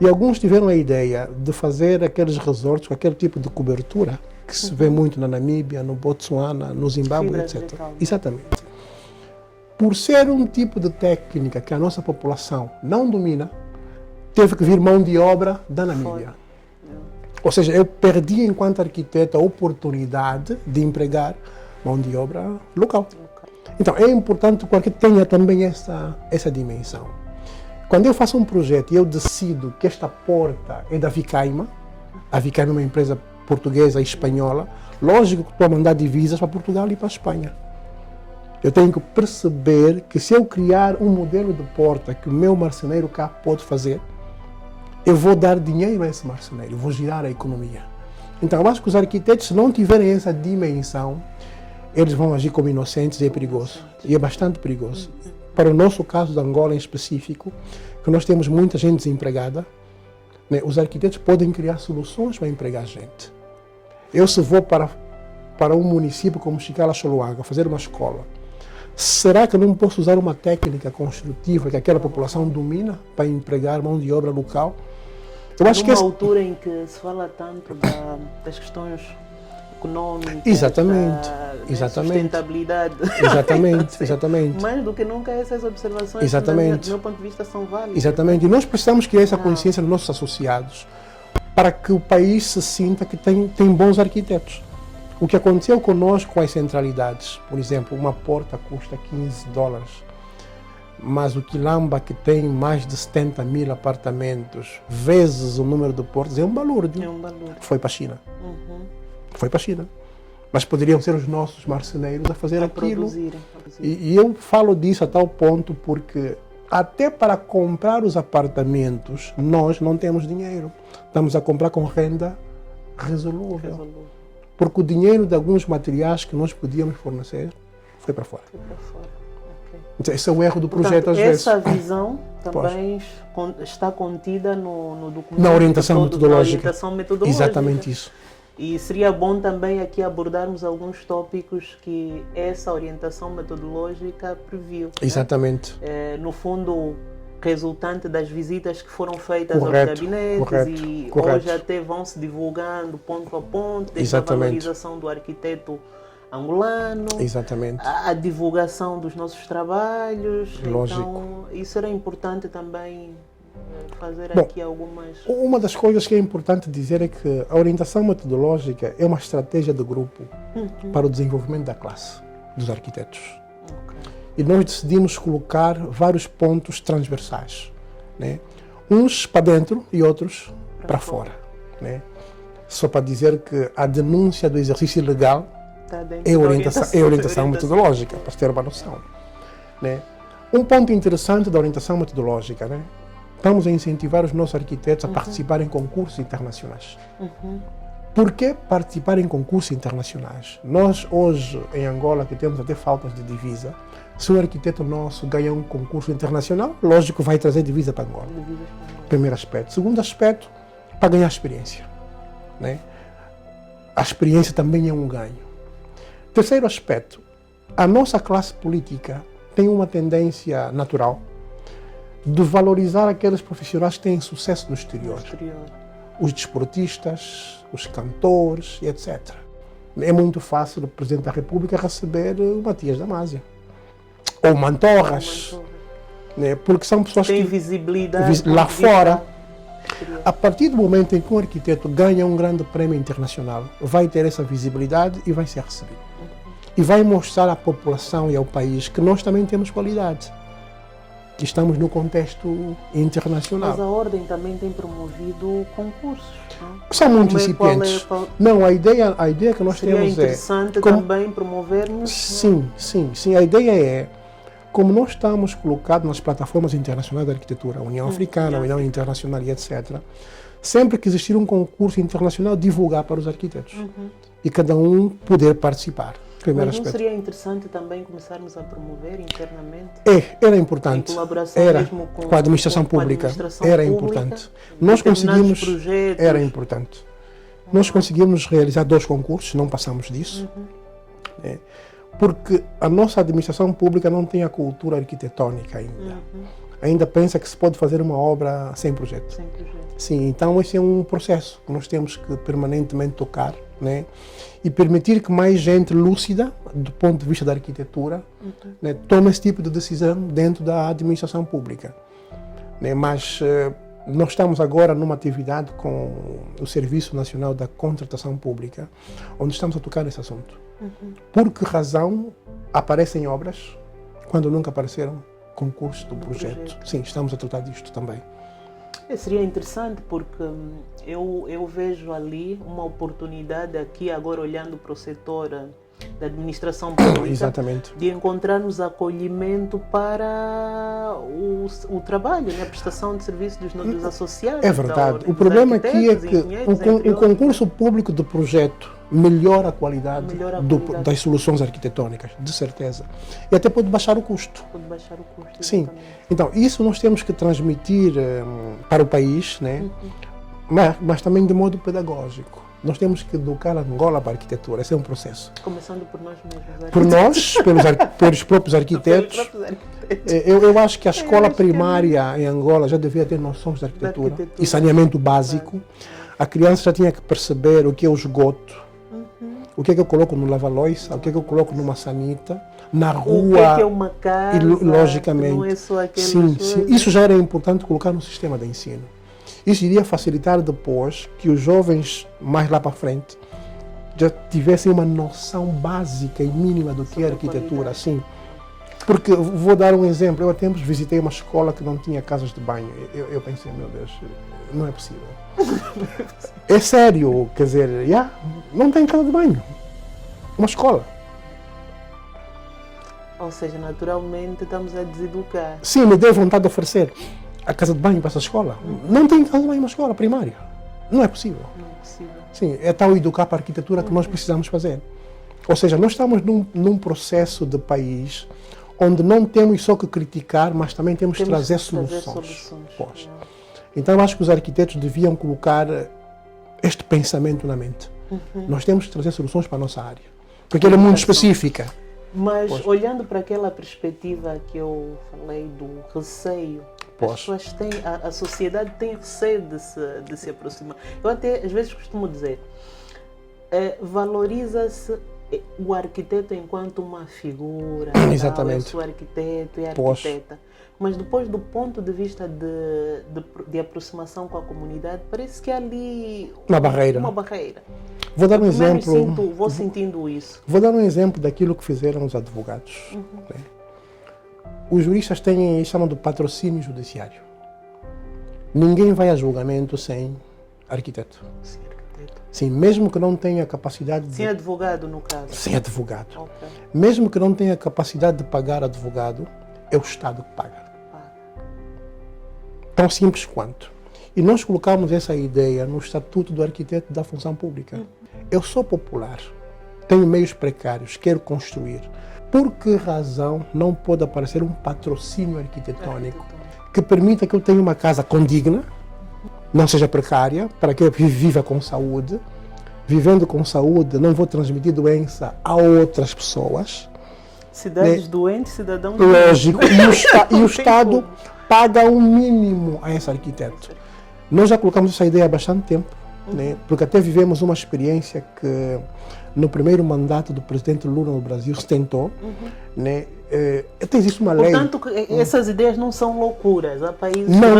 E alguns tiveram a ideia de fazer aqueles resorts com aquele tipo de cobertura que se vê muito na Namíbia, no Botsuana, no Zimbábue, etc. Exatamente. Por ser um tipo de técnica que a nossa população não domina, teve que vir mão de obra da Namíbia. Ou seja, eu perdi, enquanto arquiteto, a oportunidade de empregar mão de obra local. Então, é importante que tenha também essa dimensão. Quando eu faço um projeto e eu decido que esta porta é da Vicaima, a Vicaima é uma empresa portuguesa e espanhola, lógico que estou a mandar divisas para Portugal e para a Espanha. Eu tenho que perceber que se eu criar um modelo de porta que o meu marceneiro cá pode fazer, eu vou dar dinheiro a esse marceneiro, eu vou girar a economia. Então, eu acho que os arquitetos, se não tiverem essa dimensão, eles vão agir como inocentes e é perigoso. E é bastante perigoso. Para o nosso caso de Angola em específico, que nós temos muita gente desempregada, né, os arquitetos podem criar soluções para empregar gente. Eu, se vou para um município como Chicala-Choloaga, fazer uma escola, será que eu não posso usar uma técnica construtiva que aquela população domina para empregar mão de obra local? Eu acho numa altura em que se fala tanto das questões econômicas, exatamente, da sustentabilidade. Exatamente. Mais do que nunca essas observações, do meu ponto de vista, são válidas. Exatamente. E nós precisamos criar essa consciência nos nossos associados para que o país se sinta que tem bons arquitetos. O que aconteceu conosco com as centralidades, por exemplo, uma porta custa $15, mas o Quilamba, que tem mais de 70 mil apartamentos, vezes o número de portas, é um balúrdio. É um balúrdio. Foi para a China. Foi para a China. Mas poderiam ser os nossos marceneiros a fazer aquilo. E eu falo disso a tal ponto porque até para comprar os apartamentos, nós não temos dinheiro. Estamos a comprar com renda resolúvel. Porque o dinheiro de alguns materiais que nós podíamos fornecer foi para fora. Então, esse é o erro do projeto, às vezes. Essa visão também está contida no documento. Na orientação metodológica. Na orientação metodológica. Exatamente isso. E seria bom também aqui abordarmos alguns tópicos que essa orientação metodológica previu. Exatamente. Né? No fundo, resultante das visitas que foram feitas aos gabinetes e hoje até vão se divulgando ponto a ponto dessa valorização do arquiteto angolano, a divulgação dos nossos trabalhos. Lógico. Então, isso era importante também fazer aqui algumas... Uma das coisas que é importante dizer é que a orientação metodológica é uma estratégia de grupo para o desenvolvimento da classe, dos arquitetos. E nós decidimos colocar vários pontos transversais, né? Uns para dentro e outros para fora. Né? Só para dizer que a denúncia do exercício ilegal é orientação metodológica, para ter uma noção. Né? Um ponto interessante da orientação metodológica, né? Estamos a incentivar os nossos arquitetos a participar em concursos internacionais. Por que participar em concursos internacionais? Nós hoje, em Angola, que temos até faltas de divisa, se um arquiteto nosso ganha um concurso internacional, lógico, vai trazer divisa para Angola. Primeiro aspecto. Segundo aspecto, para ganhar experiência. Né? A experiência também é um ganho. Terceiro aspecto, a nossa classe política tem uma tendência natural de valorizar aqueles profissionais que têm sucesso no exterior. Os desportistas, os cantores e etc. É muito fácil o Presidente da República receber o Matias Damasio. Ou Mantorras. Né? Porque são pessoas que têm visibilidade lá fora. A partir do momento em que um arquiteto ganha um grande prémio internacional, vai ter essa visibilidade e vai ser recebido. E vai mostrar à população e ao país que nós também temos qualidade. Que estamos no contexto internacional. Mas a Ordem também tem promovido concursos. Não? São muito incipientes. Não, a ideia que nós temos é... Seria interessante também promovermos... Sim. A ideia é, como nós estamos colocados nas plataformas internacionais da arquitetura, a União Africana, a União Internacional e etc., sempre que existir um concurso internacional, divulgar para os arquitetos. E cada um poder participar. Mas não seria interessante também começarmos a promover internamente? Era importante. Em colaboração mesmo com a administração pública. Era importante. Nós conseguimos... Projetos. Era importante. Nós conseguimos realizar 2 concursos, não passamos disso, né? Porque a nossa administração pública não tem a cultura arquitetônica ainda. Ainda pensa que se pode fazer uma obra sem projeto. Sem projeto. Sim, então esse é um processo que nós temos que permanentemente tocar, né? E permitir que mais gente lúcida, do ponto de vista da arquitetura, né, tome esse tipo de decisão dentro da administração pública, né? Mas nós estamos agora numa atividade com o Serviço Nacional da Contratação Pública, onde estamos a tocar nesse assunto. Por que razão aparecem obras quando nunca apareceram concursos do projeto? Sim, estamos a tratar disto também. Seria interessante porque eu vejo ali uma oportunidade aqui, agora olhando para o setor da administração pública, Exatamente. de encontrarmos acolhimento para o trabalho, né? A prestação de serviços dos associados. É verdade. O problema aqui é que o concurso público do projeto melhora a qualidade, das soluções arquitetônicas, de certeza. E até pode baixar o custo. Pode baixar o custo. Sim. Exatamente. Então, isso nós temos que transmitir para o país, né? Mas também de modo pedagógico. Nós temos que educar a Angola para a arquitetura. Esse é um processo. Começando por nós mesmos. Por nós, pelos próprios arquitetos. Eu acho que a escola primária em Angola já devia ter noções de arquitetura e saneamento básico. A criança já tinha que perceber o que é o esgoto, o que é que eu coloco no lava-loiça, o que é que eu coloco numa sanita, na rua. O que é uma casa, logicamente. não é só aquelas sim. coisas. Isso já era importante colocar no sistema de ensino. Isso iria facilitar depois que os jovens, mais lá para frente, já tivessem uma noção básica e mínima do que é arquitetura. Assim. Porque, vou dar um exemplo, eu há tempos visitei uma escola que não tinha casas de banho. Eu pensei, meu Deus, não é possível. É sério, quer dizer, não tem casa de banho. Uma escola. Ou seja, naturalmente estamos a deseducar. Sim, me deu vontade de oferecer a casa de banho para essa escola. Não tem casa de banho numa escola primária. Não é possível. Não é possível. Sim, é tal educar para a arquitetura que nós precisamos fazer. Ou seja, nós estamos num processo de país onde não temos só que criticar, mas também temos que trazer soluções. Então, eu acho que os arquitetos deviam colocar este pensamento na mente. Nós temos que trazer soluções para a nossa área, porque ela é muito específica. Mas, olhando para aquela perspectiva que eu falei do receio, as pessoas têm, a sociedade tem receio de se aproximar. Eu até, às vezes, costumo dizer, valoriza-se o arquiteto enquanto uma figura. Exatamente. Eu sou arquiteto e arquiteta. Mas depois, do ponto de vista de aproximação com a comunidade, parece que há ali uma barreira. Vou dar um exemplo. Vou sentindo isso. Vou dar um exemplo daquilo que fizeram os advogados. Né? Os juristas chamam de patrocínio judiciário. Ninguém vai a julgamento sem arquiteto. Sim, mesmo que não tenha capacidade de... Sem advogado, no caso? Sem advogado. Okay. Mesmo que não tenha capacidade de pagar advogado, é o Estado que paga. Tão simples quanto. E nós colocamos essa ideia no Estatuto do Arquiteto da Função Pública. Eu sou popular, tenho meios precários, quero construir. Por que razão não pode aparecer um patrocínio arquitetônico que permita que eu tenha uma casa condigna, não seja precária, para que eu viva com saúde? Vivendo com saúde, não vou transmitir doença a outras pessoas. Cidades doentes, cidadãos lógico, e o Estado paga um mínimo a esse arquiteto. Nós já colocamos essa ideia há bastante tempo, né? Porque até vivemos uma experiência que no primeiro mandato do presidente Lula no Brasil se tentou, né? Até existe uma lei. Portanto, essas ideias não são loucuras. Há países não.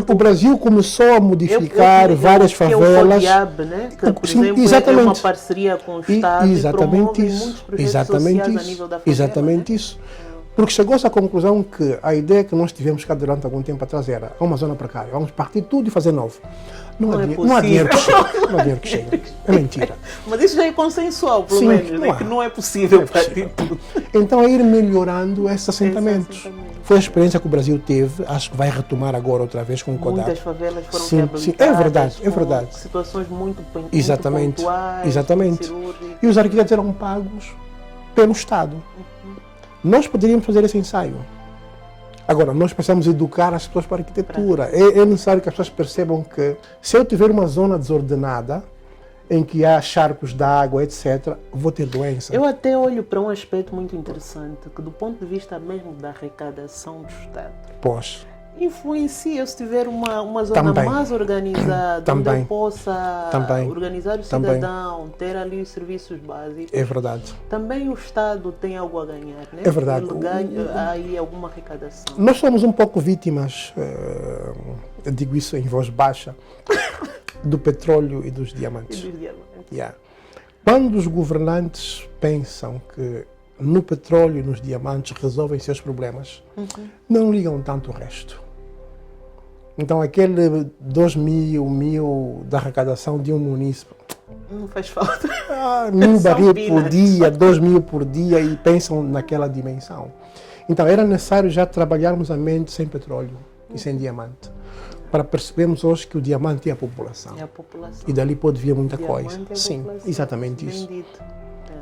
O Brasil começou a modificar várias favelas. Que é o FODIAB, né? Que, por exemplo, é uma parceria com o Estado e promove muitos projetos sociais a nível da favela. Exatamente isso. Porque chegou-se à conclusão que a ideia que nós tivemos cá durante algum tempo atrás era uma zona precária, vamos partir tudo e fazer novo. Não há dinheiro que chega. Não há dinheiro que chega. É mentira. Mas isso já é consensual, pelo menos, né? Que não é possível partir tudo. Então é ir melhorando esses assentamentos. Foi a experiência que o Brasil teve, acho que vai retomar agora outra vez com o CODAP. Muitas favelas foram reabilitadas. Sim, é verdade. Situações muito pontuais, Exatamente. E os arquitetos eram pagos pelo Estado. Nós poderíamos fazer esse ensaio. Agora, nós precisamos educar as pessoas para a arquitetura. É necessário que as pessoas percebam que se eu tiver uma zona desordenada, em que há charcos de água, etc., vou ter doença. Eu até olho para um aspecto muito interessante, que do ponto de vista mesmo da arrecadação do Estado, Pois. influencia se tiver uma zona Também. mais organizada, onde Também. eu possa Também. organizar o Também. cidadão, ter ali os serviços básicos. É verdade. Também o Estado tem algo a ganhar, né? É verdade. Ele ganha aí alguma arrecadação. Nós somos um pouco vítimas, eu digo isso em voz baixa, do petróleo e dos diamantes. E dos diamantes. Yeah. Quando os governantes pensam que no petróleo e nos diamantes resolvem seus problemas, não ligam tanto o resto. Então aquele 2.000, 1.000 da arrecadação de um município, Não faz falta. 1.000 São barris por peanuts. dia, 2.000 por dia e pensam naquela dimensão. Então era necessário já trabalharmos a mente sem petróleo e sem diamante, para percebermos hoje que o diamante é a população. É a população. E dali pode vir muita Diamante coisa. é a Sim, população. exatamente Bem isso. dito.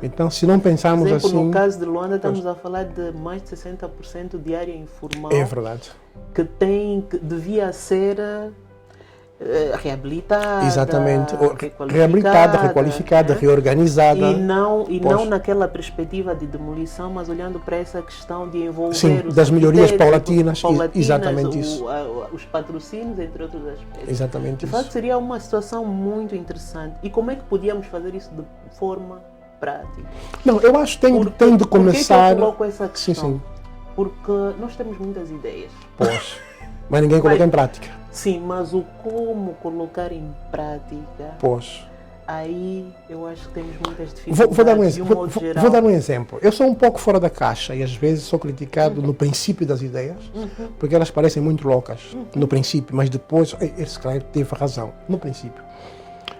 Então, se não Por pensarmos exemplo, assim, no caso de Luanda, estamos a falar de mais de 60% de área informal é verdade. que devia ser reabilitada, Exatamente. requalificada, Reabilitada, requalificada, né? reorganizada. E não Pois. naquela perspectiva de demolição, mas olhando para essa questão de envolver Sim, os das melhorias arquitetos, paulatinas, exatamente isso. Os patrocínios, entre outros aspectos. Exatamente De isso. facto, seria uma situação muito interessante. E como é que podíamos fazer isso de forma prática? Não, eu acho que tem de começar. Por que eu coloco essa Sim, questão? sim. Porque nós temos muitas ideias. Pois. Mas ninguém coloca em prática. Sim, mas o como colocar em prática, Pois. aí eu acho que temos muitas dificuldades. Vou dar um de exemplo. modo geral. Vou dar um exemplo. Eu sou um pouco fora da caixa e às vezes sou criticado no princípio das ideias, porque elas parecem muito loucas no princípio, mas depois, esse cara teve razão, no princípio.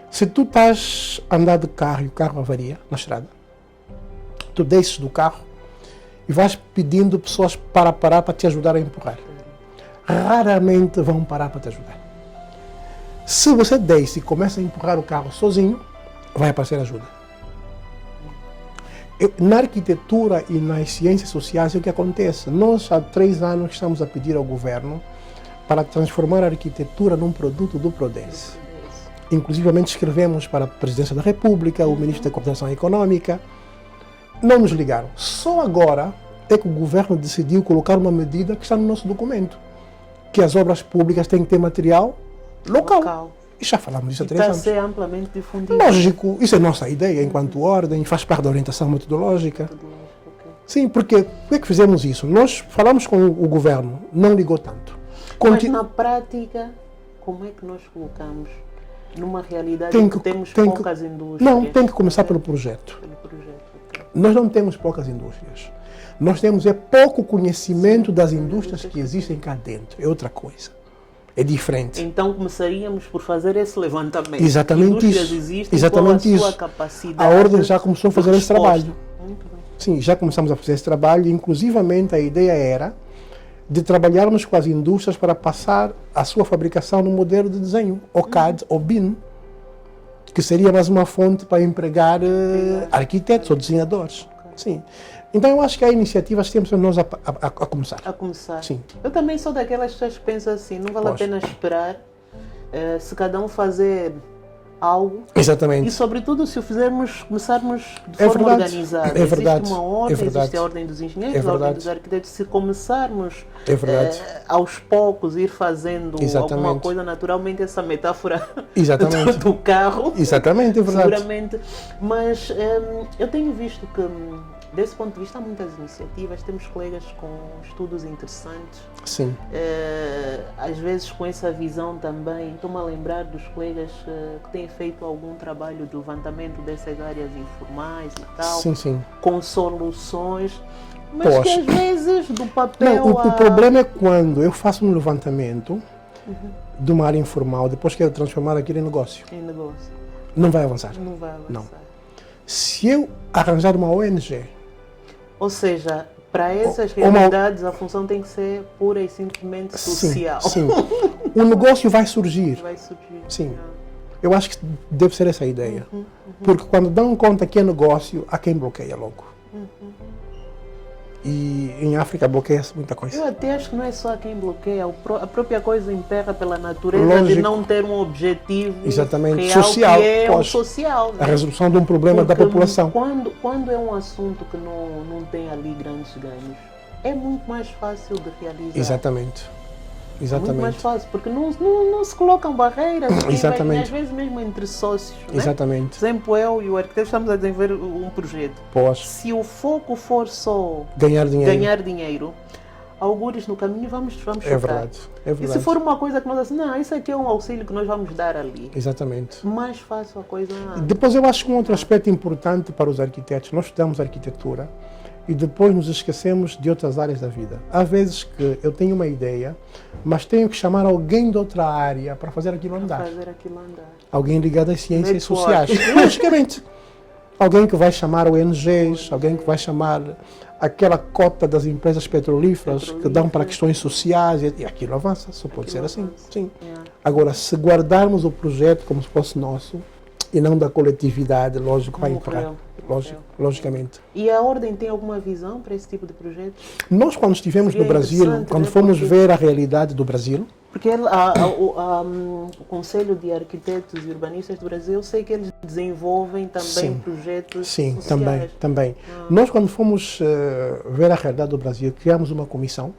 Se tu estás a andar de carro e o carro avaria na estrada, tu desces do carro e vais pedindo pessoas para parar para te ajudar a empurrar. Raramente vão parar para te ajudar. Se você desce e começa a empurrar o carro sozinho, vai aparecer ajuda. Na arquitetura e nas ciências sociais é o que acontece. Nós há 3 anos estamos a pedir ao governo para transformar a arquitetura num produto do Prodence. Inclusivamente escrevemos para a Presidência da República, o Ministro da Cooperação Econômica. Não nos ligaram. Só agora é que o governo decidiu colocar uma medida que está no nosso documento, que as obras públicas têm que ter material local. E já falamos disso há 3 Está a anos. ser amplamente difundido. Lógico, isso é nossa ideia enquanto ordem, faz parte da orientação metodológica. Sim, porque por que fizemos isso? Nós falamos com o governo, não ligou tanto. Mas na prática, como é que nós colocamos numa realidade em que temos poucas indústrias? Não, tem que começar pelo projeto. Pelo projeto, ok. Nós não temos poucas indústrias. Nós temos pouco conhecimento das indústrias que existem cá dentro. É outra coisa. É diferente. Então começaríamos por fazer esse levantamento. Exatamente que indústrias isso. existem, Exatamente qual a sua isso. capacidade A ordem já começou a fazer de esse trabalho. Muito bem. Sim, já começamos a fazer esse trabalho. Inclusivamente a ideia era de trabalharmos com as indústrias para passar a sua fabricação no modelo de desenho, ou CAD ou BIM, que seria mais uma fonte para empregar arquitetos ou desenhadores. Sim. Então eu acho que há iniciativas que temos nós a começar. A começar. Sim. Eu também sou daquelas pessoas que pensam assim, não vale a Pois. pena esperar se cada um fazer algo. Exatamente. E sobretudo se o fizermos, começarmos de É forma verdade. organizada. É verdade. Existe uma ordem, É verdade. existe a ordem dos engenheiros, É a ordem verdade. dos arquitetos. Se começarmos É verdade. aos poucos ir fazendo Exatamente. alguma coisa, naturalmente essa metáfora Exatamente. do carro, Exatamente, é verdade. seguramente. Mas eu tenho visto que desse ponto de vista há muitas iniciativas, temos colegas com estudos interessantes. Sim. Às vezes com essa visão também, estou-me a lembrar dos colegas que têm feito algum trabalho de levantamento dessas áreas informais e tal, Sim, sim. com soluções, mas Pois. que às vezes do papel Não, o problema é quando eu faço um levantamento de uma área informal, depois quero transformar aquilo em negócio. em negócio Não vai avançar. não vai avançar. Não. Se eu arranjar uma ONG, Ou seja, para essas Uma- realidades a função tem que ser pura e simplesmente social. sim, o negócio vai surgir. Vai surgir. Sim. Eu acho que deve ser essa a ideia. Porque quando dão conta que é negócio, há quem bloqueia logo. E em África bloqueia-se muita coisa. Eu até acho que não é só quem bloqueia, a própria coisa impera pela natureza Lógico. de não ter um objetivo Exatamente. real, social, que é o pois. social. A Né? resolução de um problema da Porque população. Quando é um assunto que não tem ali grandes ganhos, é muito mais fácil de realizar. Exatamente. É muito mais Exatamente. fácil, porque não se colocam barreiras, Exatamente. às vezes mesmo entre sócios. Né? Exatamente. Por exemplo, eu e o arquiteto estamos a desenvolver um projeto. Pois. Se o foco for só Ganhar dinheiro. ganhar dinheiro, algures no caminho vamos chocar. É verdade. É E verdade. se for uma coisa que nós assim, não, isso aqui é um auxílio que nós vamos dar ali. Exatamente. Mais fácil a coisa. Depois eu acho que um outro aspecto importante para os arquitetos, nós estudamos arquitetura e depois nos esquecemos de outras áreas da vida. Há vezes que eu tenho uma ideia, mas tenho que chamar alguém de outra área para fazer aquilo andar. Fazer aquilo andar. Alguém ligado às ciências Network. sociais. Logicamente. Alguém que vai chamar ONGs, alguém que vai chamar aquela cota das empresas petrolíferas que dão para questões sociais e aquilo avança, só pode ser assim. Sim. Yeah. Agora, se guardarmos o projeto como se fosse nosso e não da coletividade, lógico, vai entrar. Logicamente. E a Ordem tem alguma visão para esse tipo de projeto? Nós, quando estivemos Seria no Brasil, interessante, quando né? fomos Porque- ver a realidade do Brasil, Porque o Conselho de Arquitetos e Urbanistas do Brasil, eu sei que eles desenvolvem também Sim. projetos sim, sociais. também. Nós, quando fomos ver a realidade do Brasil, criamos uma comissão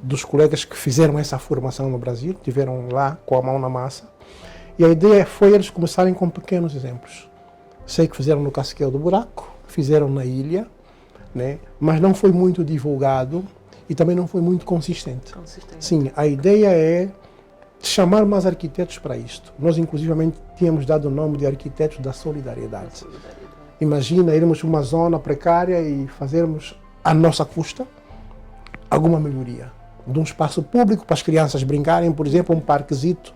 dos colegas que fizeram essa formação no Brasil, estiveram lá com a mão na massa, e a ideia foi eles começarem com pequenos exemplos. Sei que fizeram no Casqueiro do Buraco, fizeram na ilha, né? Mas não foi muito divulgado e também não foi muito consistente. Sim, a ideia é chamar mais arquitetos para isto. Nós, inclusivamente, tínhamos dado o nome de arquitetos da solidariedade. Imagina irmos uma zona precária e fazermos à nossa custa alguma melhoria. De um espaço público para as crianças brincarem, por exemplo, um parquezito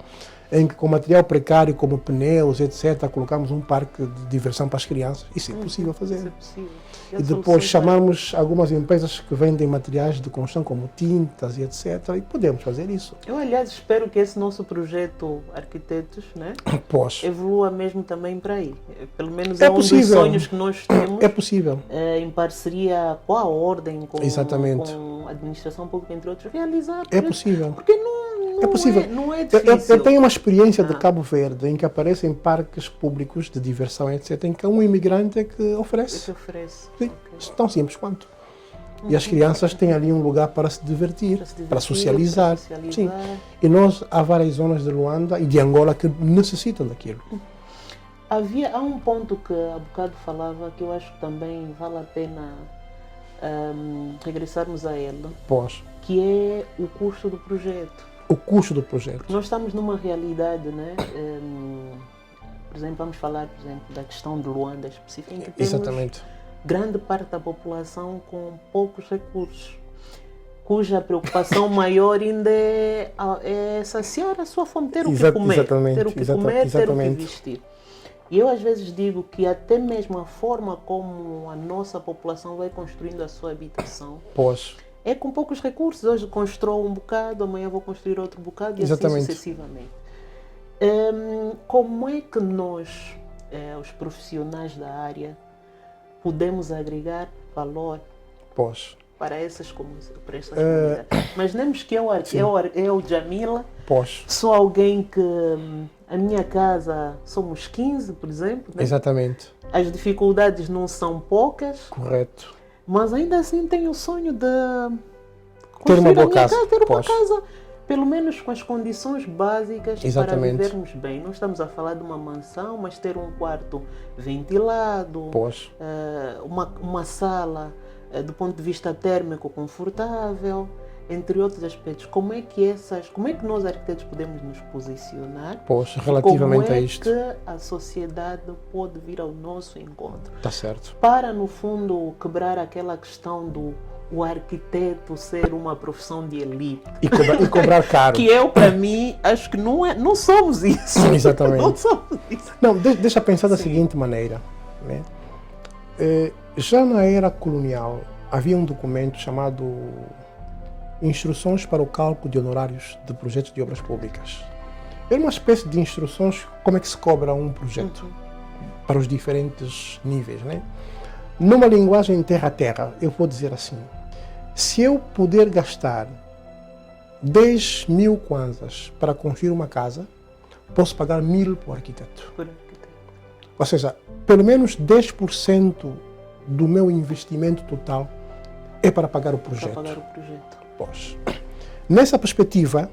em que com material precário como pneus, etc., colocamos um parque de diversão para as crianças. Isso é possível fazer. Isso é possível. E depois chamarmos algumas empresas que vendem materiais de construção como tintas e etc. E podemos fazer isso. Eu, aliás, espero que esse nosso projeto Arquitetos, né, Pois. evolua mesmo também para aí. Pelo menos É é um dos possível. sonhos que nós temos. É possível. Em parceria com a Ordem, com Exatamente. a administração pública, entre outros, realizar. É possível. Porque não É possível. não é Eu difícil. tenho uma experiência de Cabo Verde em que aparecem parques públicos de diversão, etc., em que um imigrante é que Eu oferece. te ofereço. Sim, Ok. tão simples quanto. E as crianças têm ali um lugar para se divertir, para socializar. Sim. E nós, há várias zonas de Luanda e de Angola que necessitam daquilo. Há um ponto que há bocado falava que eu acho que também vale a pena regressarmos a ele, Pois. que é o custo do projeto. O custo do projeto. Nós estamos numa realidade, né? Por exemplo, vamos falar, por exemplo, da questão de Luanda específica, em que temos Exatamente. grande parte da população com poucos recursos, cuja preocupação maior ainda é saciar a sua fome, ter o que comer, Exatamente, ter o que comer, ter o que exatamente. vestir. E eu às vezes digo que até mesmo a forma como a nossa população vai construindo a sua habitação Pois. é com poucos recursos. Hoje construo um bocado, amanhã vou construir outro bocado e Exatamente. assim sucessivamente. Como é que nós, os profissionais da área, podemos agregar valor Pois. para essas comunidades? Imaginemos que eu, Jamila, Pois. sou alguém que a minha casa somos 15, por exemplo, né? Exatamente. As dificuldades não são poucas, Correto. mas ainda assim tenho o sonho de Ter uma construir boa a minha casa. ter uma Pois. casa, pelo menos com as condições básicas Exatamente. para vivermos bem. Não estamos a falar de uma mansão, mas ter um quarto ventilado, Pois. uma sala do ponto de vista térmico confortável, entre outros aspectos. Como é que nós arquitetos podemos nos posicionar? Pois. Relativamente Como a isto. que a sociedade pode vir ao nosso encontro? Está certo. Para, no fundo, quebrar aquela questão do o arquiteto ser uma profissão de elite. E cobrar caro. Que eu, para mim, acho que não somos isso. Exatamente. Não somos isso. Não, deixa pensar da seguinte maneira. Né? Já na era colonial, havia um documento chamado Instruções para o Cálculo de Honorários de Projetos de Obras Públicas. Era uma espécie de instruções como é que se cobra um projeto para os diferentes níveis. Né? Numa linguagem terra a terra, eu vou dizer assim, Se eu puder gastar 10 mil kwanzas para construir uma casa, posso pagar 1000 para o arquiteto. Ou seja, pelo menos 10% do meu investimento total é para pagar o projeto. Para pagar o projeto. Pois. Nessa perspectiva,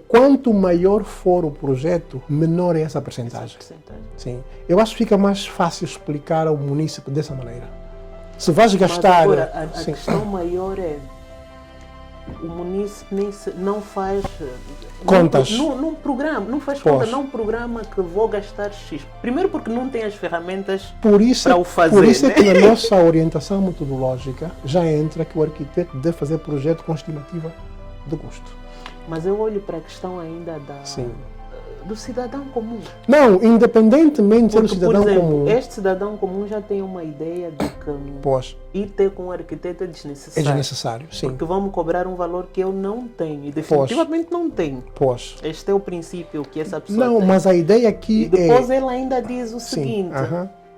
quanto maior for o projeto, menor é essa percentagem. Sim. Eu acho que fica mais fácil explicar ao munícipe dessa maneira. Se vais gastar... Mas agora, a questão maior é, o munícipe não faz contas. Não programa, não faz conta, não programa que vou gastar X. Primeiro porque não tem as ferramentas para o fazer. Por isso né? é que na nossa orientação metodológica já entra que o arquiteto deve fazer projeto com estimativa de custo. Mas eu olho para a questão ainda do cidadão comum. Não, independentemente de ser um cidadão por exemplo, comum. Este cidadão comum já tem uma ideia de que ir ter com um arquiteto é desnecessário. É desnecessário, sim. Porque vão me cobrar um valor que eu não tenho. E definitivamente não tenho. Este é o princípio que essa pessoa tem. Mas a ideia aqui e depois ele ainda diz o seguinte.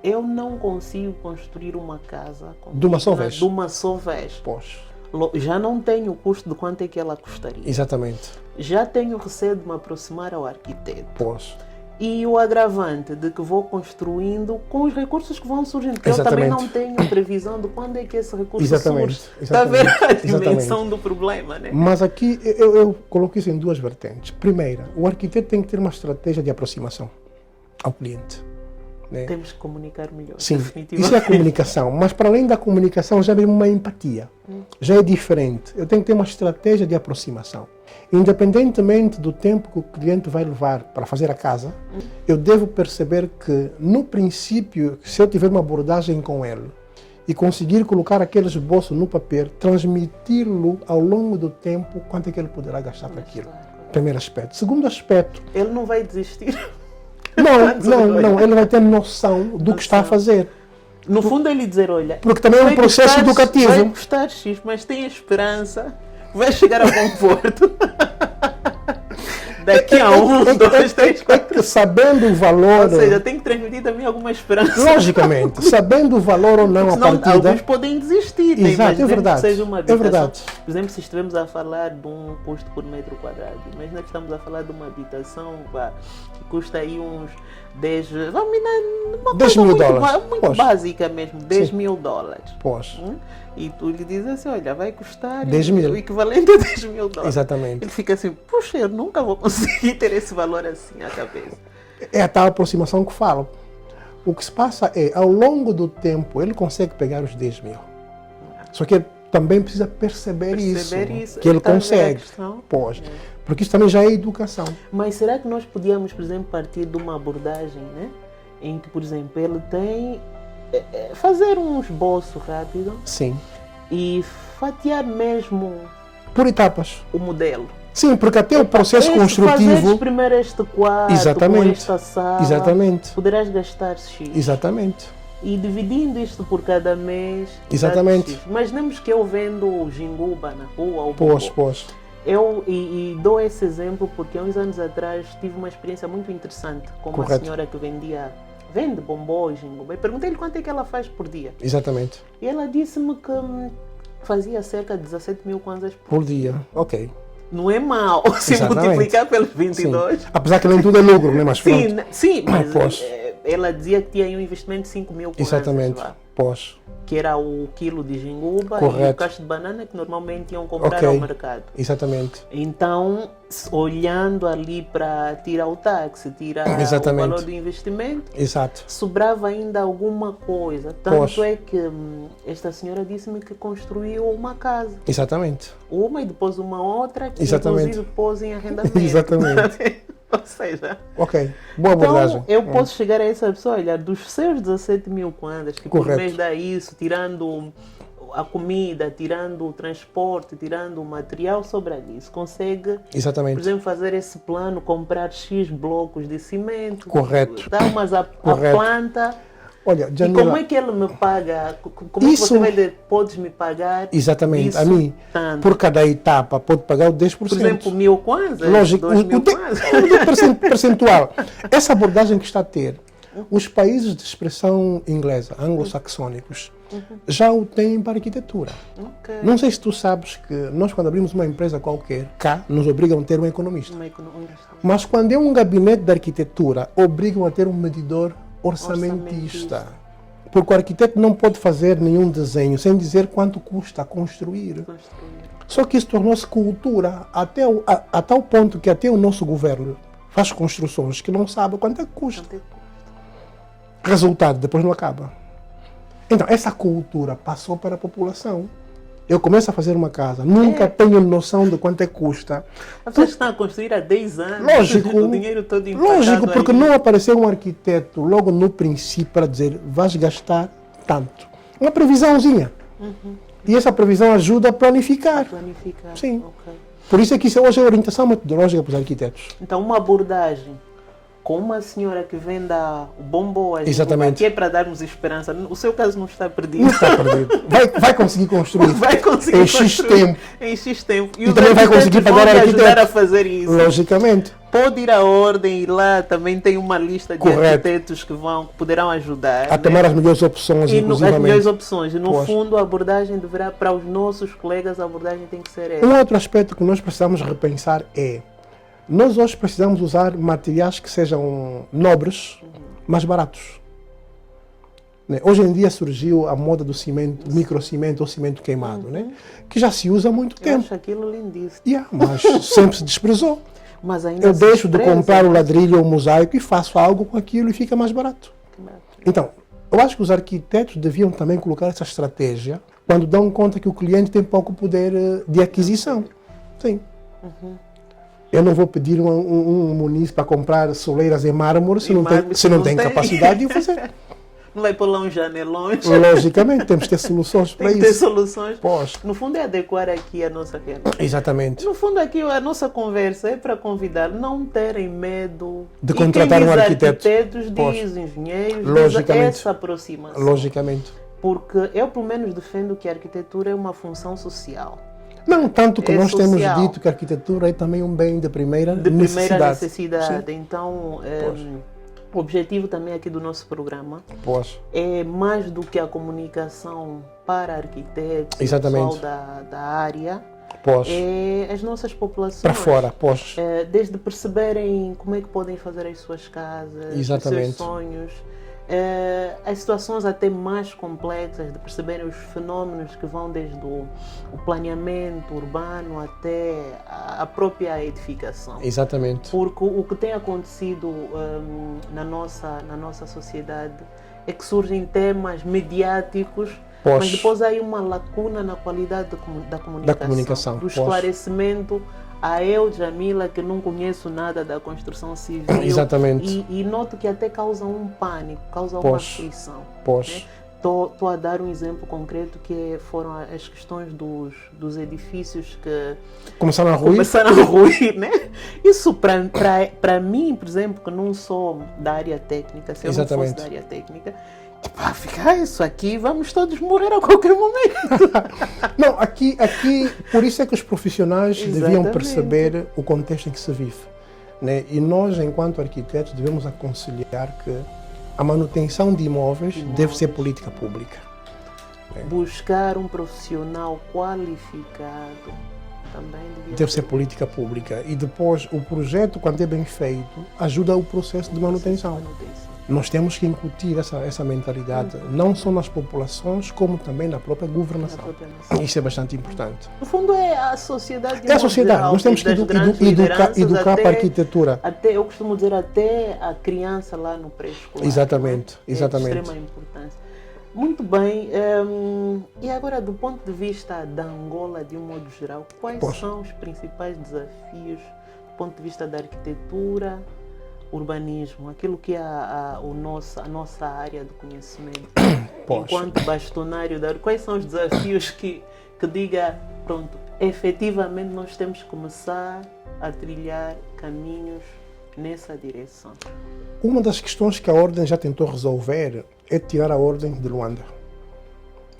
Eu não consigo construir uma casa de uma só vez. De uma só vez. Já não tenho o custo de quanto é que ela custaria. Exatamente. Já tenho receio de me aproximar ao arquiteto. E o agravante de que vou construindo com os recursos que vão surgindo. Porque eu também não tenho previsão de quando é que esse recurso surge. Está a ver a dimensão do problema, né? Mas aqui eu coloco isso em duas vertentes. Primeira, o arquiteto tem que ter uma estratégia de aproximação ao cliente. Né? Temos que comunicar melhor. Sim, isso é a comunicação. Mas para além da comunicação, já vem uma empatia. Já é diferente. Eu tenho que ter uma estratégia de aproximação. Independentemente do tempo que o cliente vai levar para fazer a casa, eu devo perceber que, no princípio, se eu tiver uma abordagem com ele e conseguir colocar aquele esboço no papel, transmiti-lo ao longo do tempo, quanto é que ele poderá gastar para aquilo. Primeiro aspecto. Segundo aspecto... Ele não vai desistir. Não, ele vai ter noção do que está a fazer. No fundo ele dizer, olha... Porque também é um processo educativo. Vai custar X, mas tem esperança, vai chegar a bom porto. Daqui a 1, 2, 3, 4... Sabendo o valor... Ou seja, tem que transmitir também alguma esperança. Logicamente, sabendo o valor ou não a partida... Alguns podem desistir. Exato, é verdade. Que seja uma habitação. É verdade. Por exemplo, se estivermos a falar de um custo por metro quadrado, imagina que estamos a falar de uma habitação que custa aí uns 10... Uma 10 coisa mil dólares. Muito básica mesmo, 10 mil dólares. Pois. E tu lhe dizes assim, olha, vai custar 10 mil. O equivalente a 10 mil dólares. Exatamente. Ele fica assim, puxa, eu nunca vou conseguir ter esse valor assim à cabeça. É a tal aproximação que falo. O que se passa é, ao longo do tempo, ele consegue pegar os 10 mil. Só que ele também precisa perceber isso. Que ele consegue. Pois. Porque isso também já é educação. Mas será que nós podíamos, por exemplo, partir de uma abordagem, né? Em que, por exemplo, ele tem... fazer um esboço rápido. Sim. E fatiar mesmo... Por etapas. O modelo. Sim, porque até o processo construtivo... Fazer primeiro este quarto, exatamente, com esta sala, exatamente, poderás gastar X. Exatamente. E dividindo isto por cada mês... Exatamente. X. Imaginemos que eu vendo jinguba na rua ou Pois. Eu dou esse exemplo porque há uns anos atrás tive uma experiência muito interessante com uma senhora que vende bombom e jinguba. E perguntei-lhe quanto é que ela faz por dia. Exatamente. E ela disse-me que fazia cerca de 17 mil kwanzas por dia. Ok. Não é mau se multiplicar pelos 22. Sim. Apesar que nem tudo é lucro, né? Mas sim, mas ela dizia que tinha aí um investimento de 5 mil kwanzas. Exatamente. Que era o quilo de jinguba e o cacho de banana que normalmente iam comprar ao mercado. Exatamente. Então, olhando ali para tirar o táxi, tirar o valor do investimento, sobrava ainda alguma coisa. Tanto é que esta senhora disse-me que construiu uma casa. Exatamente. Uma e depois uma outra, que inclusive pôs em arrendamento. Exatamente. Ou seja... Ok, boa abordagem. Então, eu posso chegar a essa pessoa, olha, dos seus 17 mil kwanzas, que por mês dá isso, tirando a comida, tirando o transporte, tirando o material, sobra disso. Consegue, por exemplo, fazer esse plano, comprar X blocos de cimento. Correto. Dar umas a planta... Olha, Janila, e como é que ele me paga? Como isso, você vai dizer, podes me pagar? Exatamente, isso, a mim, tanto. Por cada etapa, pode pagar o 10%. Por exemplo, 1000 kwanzas? Lógico, 2000 o percentual. Essa abordagem que está a ter, os países de expressão inglesa, anglo-saxônicos, já o têm para a arquitetura. Ok. Não sei se tu sabes que nós, quando abrimos uma empresa qualquer, cá nos obrigam a ter um economista. Mas quando é um gabinete de arquitetura, obrigam a ter um medidor orçamentista. Porque o arquiteto não pode fazer nenhum desenho sem dizer quanto custa a construir. Só que isso tornou-se cultura a tal ponto que até o nosso governo faz construções que não sabe quanto é que custa. Resultado, depois não acaba. Então, essa cultura passou para a população. Eu começo a fazer uma casa, nunca tenho noção de quanto é que custa. Vocês estão a construir há 10 anos. Lógico. O dinheiro todo empatado. Lógico, porque aí. não apareceu um arquiteto logo no princípio para dizer vais gastar tanto. Uma previsãozinha. E essa previsão ajuda a planificar. Sim. Okay. Por isso é que isso hoje é orientação metodológica para os arquitetos. Então, uma abordagem com uma senhora que venda o bomboas, exatamente, que é para darmos esperança. O seu caso não está perdido. Não está perdido. Vai conseguir construir. Vai conseguir em X tempo. Em X tempo. E também vai conseguir pagar ajudar a fazer isso. Logicamente. Pode ir à ordem e lá também tem uma lista de arquitetos que poderão ajudar. A tomar as melhores opções, inclusive. As melhores opções. E no fundo a abordagem deverá, para os nossos colegas, a abordagem tem que ser essa. Um outro aspecto que nós precisamos repensar é nós hoje precisamos usar materiais que sejam nobres, mas baratos. Hoje em dia surgiu a moda do cimento, microcimento ou cimento queimado, que já se usa há muito tempo. Eu acho aquilo lindíssimo. Mas sempre se desprezou. Mas ainda eu deixo de comprar o ladrilho ou o mosaico e faço algo com aquilo e fica mais barato. Então, eu acho que os arquitetos deviam também colocar essa estratégia quando dão conta que o cliente tem pouco poder de aquisição. Sim. Eu não vou pedir um muniz para comprar soleiras em mármore se não tem capacidade de o fazer. Não vai pôr lá um janelões. Logicamente, temos que ter soluções para isso. Tem que ter soluções. Pois. No fundo é adequar aqui a nossa realidade. Exatamente. No fundo aqui a nossa conversa é para convidar não terem medo de contratar um arquiteto. Arquitetos, diz engenheiros, logicamente, essa aproximação. Logicamente. Porque eu pelo menos defendo que a arquitetura é uma função social. Não, tanto que nós social. Temos dito que a arquitetura é também um bem de primeira necessidade. Sim. Então, o objetivo também aqui do nosso programa é mais do que a comunicação para arquitetos, pessoal da área, é as nossas populações. Para fora, desde perceberem como é que podem fazer as suas casas, os seus sonhos, as situações até mais complexas, de perceberem os fenómenos que vão desde o planeamento urbano até a própria edificação. Exatamente. Porque o que tem acontecido na nossa sociedade é que surgem temas mediáticos, mas depois há uma lacuna na qualidade da comunicação, do esclarecimento. A eu, Jamila, que não conheço nada da construção civil. Exatamente. E noto que até causa um pânico, causa uma aflição. Estou a dar um exemplo concreto que foram as questões dos edifícios que começaram a ruir, né? Isso para mim, por exemplo, que não sou da área técnica, se eu não fosse da área técnica, ficar isso aqui, vamos todos morrer a qualquer momento. Não, aqui, por isso é que os profissionais deviam perceber o contexto em que se vive. Né? E nós, enquanto arquitetos, devemos aconselhar que a manutenção de imóveis deve ser política pública. Buscar um profissional qualificado também deve ser política pública. E depois, o projeto, quando é bem feito, ajuda o processo de manutenção. Nós temos que incutir essa mentalidade, não só nas populações, como também na própria governação. Isso é bastante importante. No fundo, é a sociedade. É a sociedade. Nós temos que educar para a arquitetura. Eu costumo dizer, até a criança lá no pré-escolar. Exatamente. É de extrema importância. Muito bem. E agora, do ponto de vista da Angola, de um modo geral, quais são os principais desafios do ponto de vista da arquitetura, urbanismo, aquilo que é a nossa área de conhecimento? Enquanto bastonário quais são os desafios que diga, pronto, efetivamente nós temos que começar a trilhar caminhos nessa direção? Uma das questões que a Ordem já tentou resolver é tirar a Ordem de Luanda.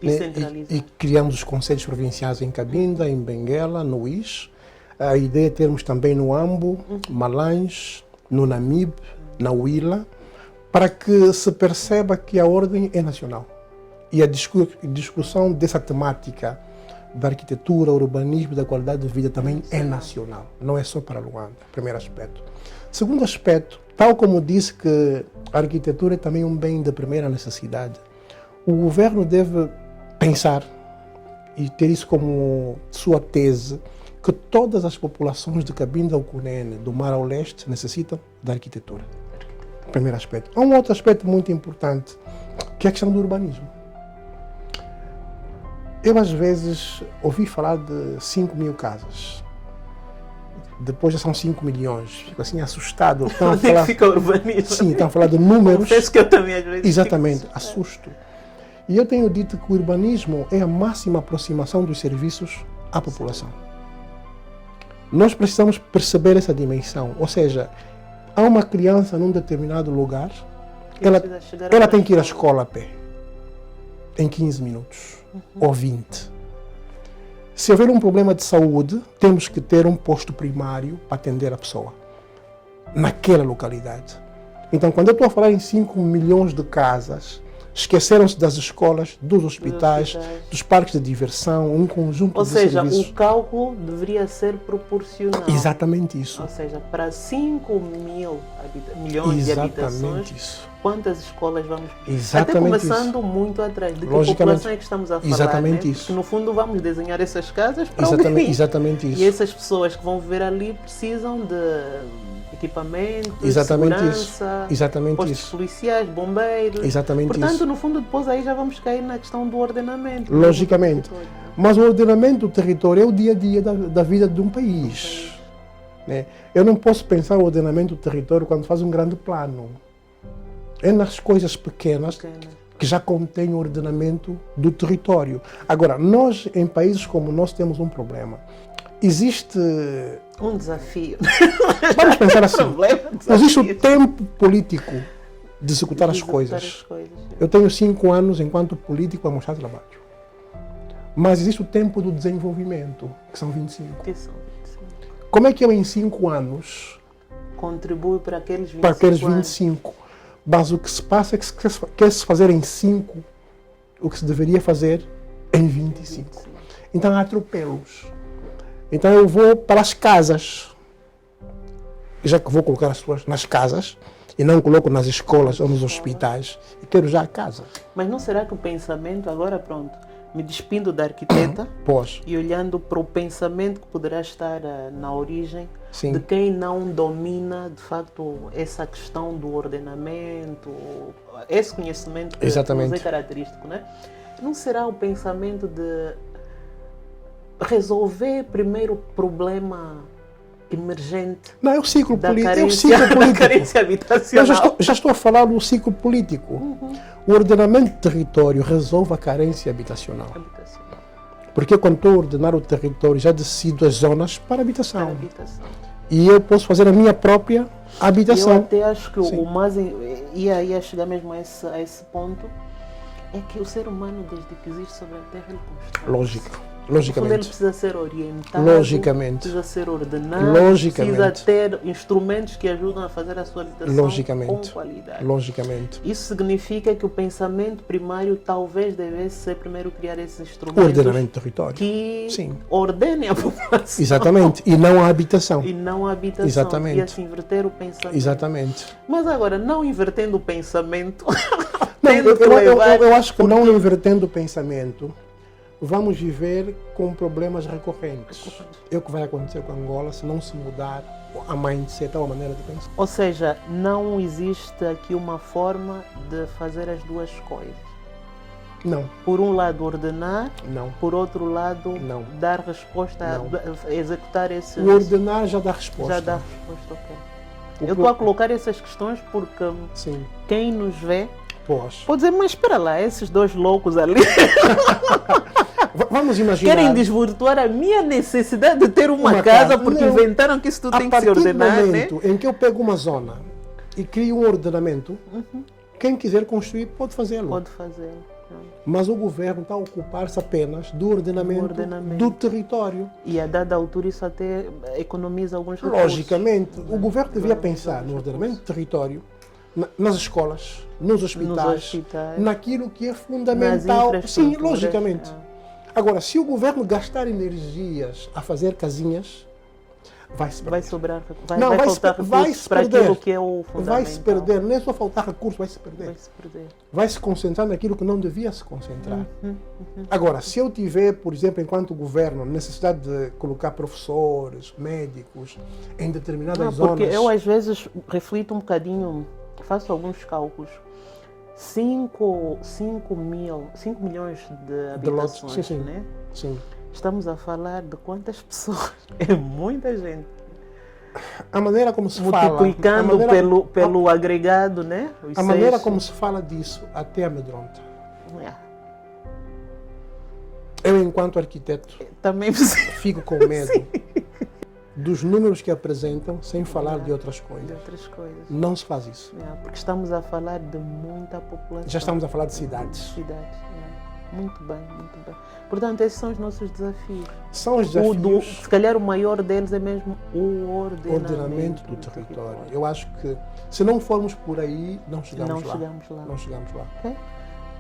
E centralizar. E criamos os conselhos provinciais em Cabinda, em Benguela, no IS. A ideia é termos também no Ambo, Malães, no Namibe, na Huila, para que se perceba que a ordem é nacional. E a discussão dessa temática da arquitetura, urbanismo, da qualidade de vida também é nacional, não é só para Luanda, primeiro aspecto. Segundo aspecto, tal como disse que a arquitetura é também um bem de primeira necessidade, o governo deve pensar e ter isso como sua tese, que todas as populações de Cabinda ao Cunene, do mar ao leste, necessitam da arquitetura. Primeiro aspecto. Há um outro aspecto muito importante, que é a questão do urbanismo. Eu, às vezes, ouvi falar de 5 mil casas. Depois já são 5 milhões. Fico assim assustado. Onde é que fica o urbanismo? Sim, estão a falar de números. Confesso que eu também às vezes Exatamente, fico assusto. E eu tenho dito que o urbanismo é a máxima aproximação dos serviços à população. Nós precisamos perceber essa dimensão. Ou seja, há uma criança num determinado lugar, ela tem que ir à escola a pé, em 15 minutos, ou 20. Se houver um problema de saúde, temos que ter um posto primário para atender a pessoa, naquela localidade. Então, quando eu estou a falar em 5 milhões de casas, esqueceram-se das escolas, dos hospitais, dos parques de diversão, um conjunto de serviços. Ou seja, o cálculo deveria ser proporcional. Exatamente isso. Ou seja, para 5 milhões de habitações, isso. Quantas escolas vamos precisar? Exatamente. Até começando isso. Muito atrás. De que população é que estamos a falar? Exatamente, né? Isso. Porque, no fundo, vamos desenhar essas casas para alguém. Exatamente isso. E essas pessoas que vão viver ali precisam de equipamentos, exatamente segurança, isso. Exatamente postos isso. policiais, bombeiros. Exatamente. Portanto, isso. no fundo, depois aí já vamos cair na questão do ordenamento. Logicamente. Mas o ordenamento do território é o dia a dia da vida de um país. Né? Eu não posso pensar o ordenamento do território quando faz um grande plano. É nas coisas pequenas que já contém o ordenamento do território. Agora, nós, em países como o nosso, temos um problema. Existe um desafio. Vamos pensar assim. Existe o tempo político de executar as coisas. Eu tenho 5 anos enquanto político a mostrar trabalho. Mas existe o tempo do desenvolvimento, que são 25. Como é que eu, em 5 anos, contribuo para aqueles 25? Para aqueles 25. Mas o que se passa é que quer-se fazer em 5 o que se deveria fazer em 25. Então há atropelos. Então eu vou para as casas. Já que vou colocar as pessoas nas casas e não coloco nas escolas ou nos hospitais, eu quero já a casa. Mas não será que o pensamento, agora pronto, me despindo da arquiteta e olhando para o pensamento que poderá estar na origem de quem não domina de facto essa questão do ordenamento, esse conhecimento que é característico, né? Não será o pensamento de resolver primeiro o problema emergente? Não, é o ciclo político. É o ciclo político. Da carência habitacional. Eu já estou a falar do ciclo político. O ordenamento do território resolve a carência habitacional. Porque quando estou a ordenar o território, já decido as zonas para habitação. E eu posso fazer a minha própria habitação. Eu até acho que o mais... ia chegar mesmo a esse ponto, é que o ser humano, desde que existe sobre a Terra, ele constrói. Logicamente. Ele precisa ser orientado, precisa ser ordenado, precisa ter instrumentos que ajudam a fazer a sua habitação com qualidade. Isso significa que o pensamento primário talvez devesse ser primeiro criar esses instrumentos. O ordenamento do território. Que ordenem a população. Exatamente. E não a habitação. E assim inverter o pensamento. Mas agora, não invertendo o pensamento... eu acho que não invertendo o pensamento, vamos viver com problemas recorrentes. É o que vai acontecer com Angola se não se mudar a mindset ou a maneira de pensar. Ou seja, não existe aqui uma forma de fazer as duas coisas. Não. Por um lado ordenar, não. Por outro lado dar resposta, executar esse... O ordenar já dá resposta. Já dá resposta, ok. Eu estou a colocar essas questões porque quem nos vê pode dizer, mas espera lá, esses dois loucos ali... Vamos imaginar... Querem desvirtuar a minha necessidade de ter uma casa porque inventaram que isso tudo tem que se ordenar, a partir do momento em que eu pego uma zona e crio um ordenamento, quem quiser construir pode fazê-lo. Pode fazê-lo. Mas o governo está a ocupar-se apenas do ordenamento do território. E a dada altura isso até economiza alguns recursos. Logicamente, o governo devia pensar no ordenamento do território, nas escolas, nos hospitais, naquilo que é fundamental. Sim, logicamente. Agora, se o governo gastar energias a fazer casinhas, vai-se perder. Vai sobrar, vai faltar recursos para aquilo que é o fundamental. Vai-se perder, nem só faltar recursos, vai-se perder. Vai-se concentrar naquilo que não devia se concentrar. Agora, se eu tiver, por exemplo, enquanto governo, necessidade de colocar professores, médicos em determinadas zonas... Porque eu às vezes reflito um bocadinho, faço alguns cálculos. 5 milhões de habitações, sim. né? Sim. Estamos a falar de quantas pessoas? É muita gente. A maneira como se multiplicando pelo agregado, né? A maneira como se fala disso até amedronta. Eu, enquanto arquiteto, também fico com medo dos números que apresentam, sem falar de outras coisas. Não se faz isso. Porque estamos a falar de muita população. Já estamos a falar de cidades. Muito bem, muito bem. Portanto, esses são os nossos desafios. São os desafios. Se calhar o maior deles é mesmo o ordenamento do território. Eu acho que se não formos por aí, não chegamos lá. Não chegamos lá. Okay?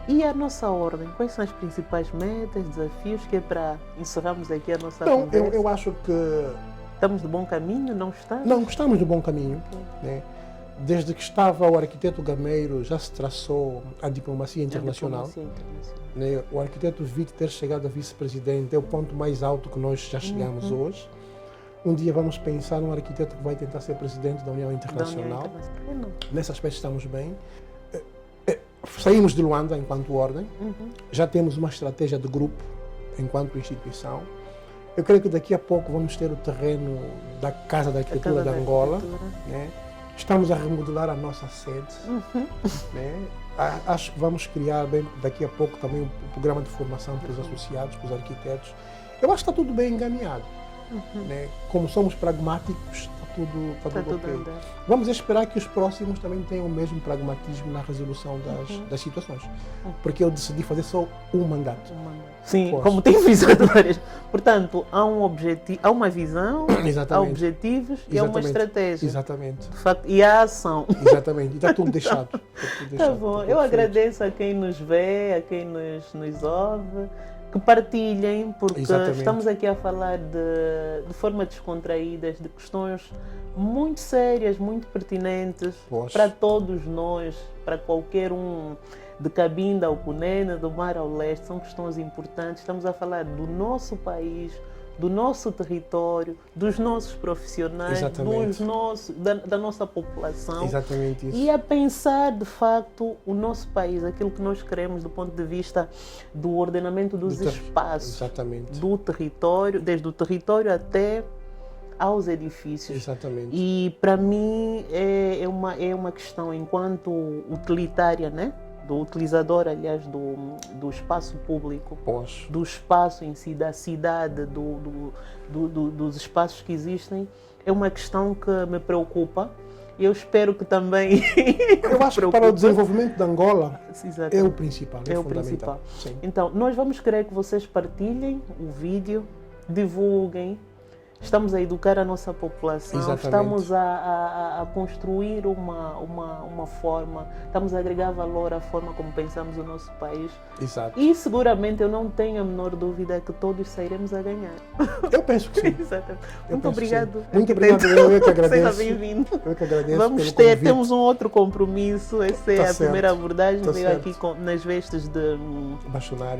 E a nossa ordem? Quais são as principais metas, desafios, que é para encerrarmos aqui a nossa conversa? Eu acho que... Estamos no bom caminho, não estamos? Não, estamos no bom caminho. Né? Desde que estava o arquiteto Gameiro, já se traçou a diplomacia internacional. Né? O arquiteto Vite ter chegado a vice-presidente é o ponto mais alto que nós já chegamos hoje. Um dia vamos pensar num arquiteto que vai tentar ser presidente da União Internacional. Nesse aspecto estamos bem. Saímos de Luanda enquanto ordem. Já temos uma estratégia de grupo enquanto instituição. Eu creio que daqui a pouco vamos ter o terreno da Casa da Arquitetura de Angola. Né? Estamos a remodelar a nossa sede. Né? Acho que vamos criar daqui a pouco também um programa de formação para os associados, para os arquitetos. Eu acho que está tudo bem encaminhado. Né? Como somos pragmáticos, está tudo ok. Vamos esperar que os próximos também tenham o mesmo pragmatismo na resolução das situações. Porque eu decidi fazer só um mandato. Sim, como tem visão de várias. Portanto, há um objetivo, há uma visão, há objetivos e há uma estratégia. Exatamente. De facto, e há ação. Exatamente. E está tudo deixado. Tá bom. Eu agradeço a quem nos vê, a quem nos ouve. Que partilhem, porque estamos aqui a falar de forma descontraída, de questões muito sérias, muito pertinentes para todos nós, para qualquer um, de Cabinda ao Cunene, do mar ao leste, são questões importantes. Estamos a falar do nosso país, do nosso território, dos nossos profissionais, da nossa população. Exatamente isso. E a pensar, de facto, o nosso país, aquilo que nós queremos do ponto de vista do ordenamento dos espaços, do território, desde o território até aos edifícios. Exatamente. E, para mim, é uma questão, enquanto utilitária, né? Do utilizador, aliás, do espaço público, do espaço em si, da cidade, dos espaços que existem, é uma questão que me preocupa. Eu espero que também... Eu acho que para o desenvolvimento de Angola é o principal, é fundamental. Sim. Então, nós vamos querer que vocês partilhem o vídeo, divulguem. Estamos a educar a nossa população, estamos a construir uma forma, estamos a agregar valor à forma como pensamos o nosso país. Exato. E seguramente eu não tenho a menor dúvida que todos sairemos a ganhar. Eu penso que sim. Exatamente. Muito obrigado. Muito obrigado, eu que agradeço. Seja bem-vindo. Eu que agradeço. Temos um outro compromisso, essa é a primeira abordagem, veio aqui nas vestes de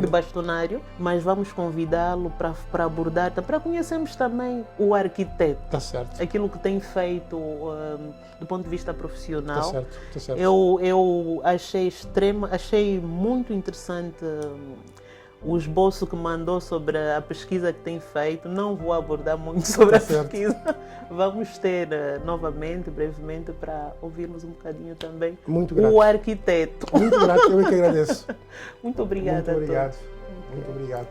bastonário, mas vamos convidá-lo para abordar, para conhecermos também o arquiteto, aquilo que tem feito do ponto de vista profissional. Tá certo. Eu achei muito interessante o esboço que mandou sobre a pesquisa que tem feito. Não vou abordar muito sobre a pesquisa. Vamos ter novamente, brevemente, para ouvirmos um bocadinho também o arquiteto. Muito grato, eu que agradeço. Muito obrigada. Muito obrigado.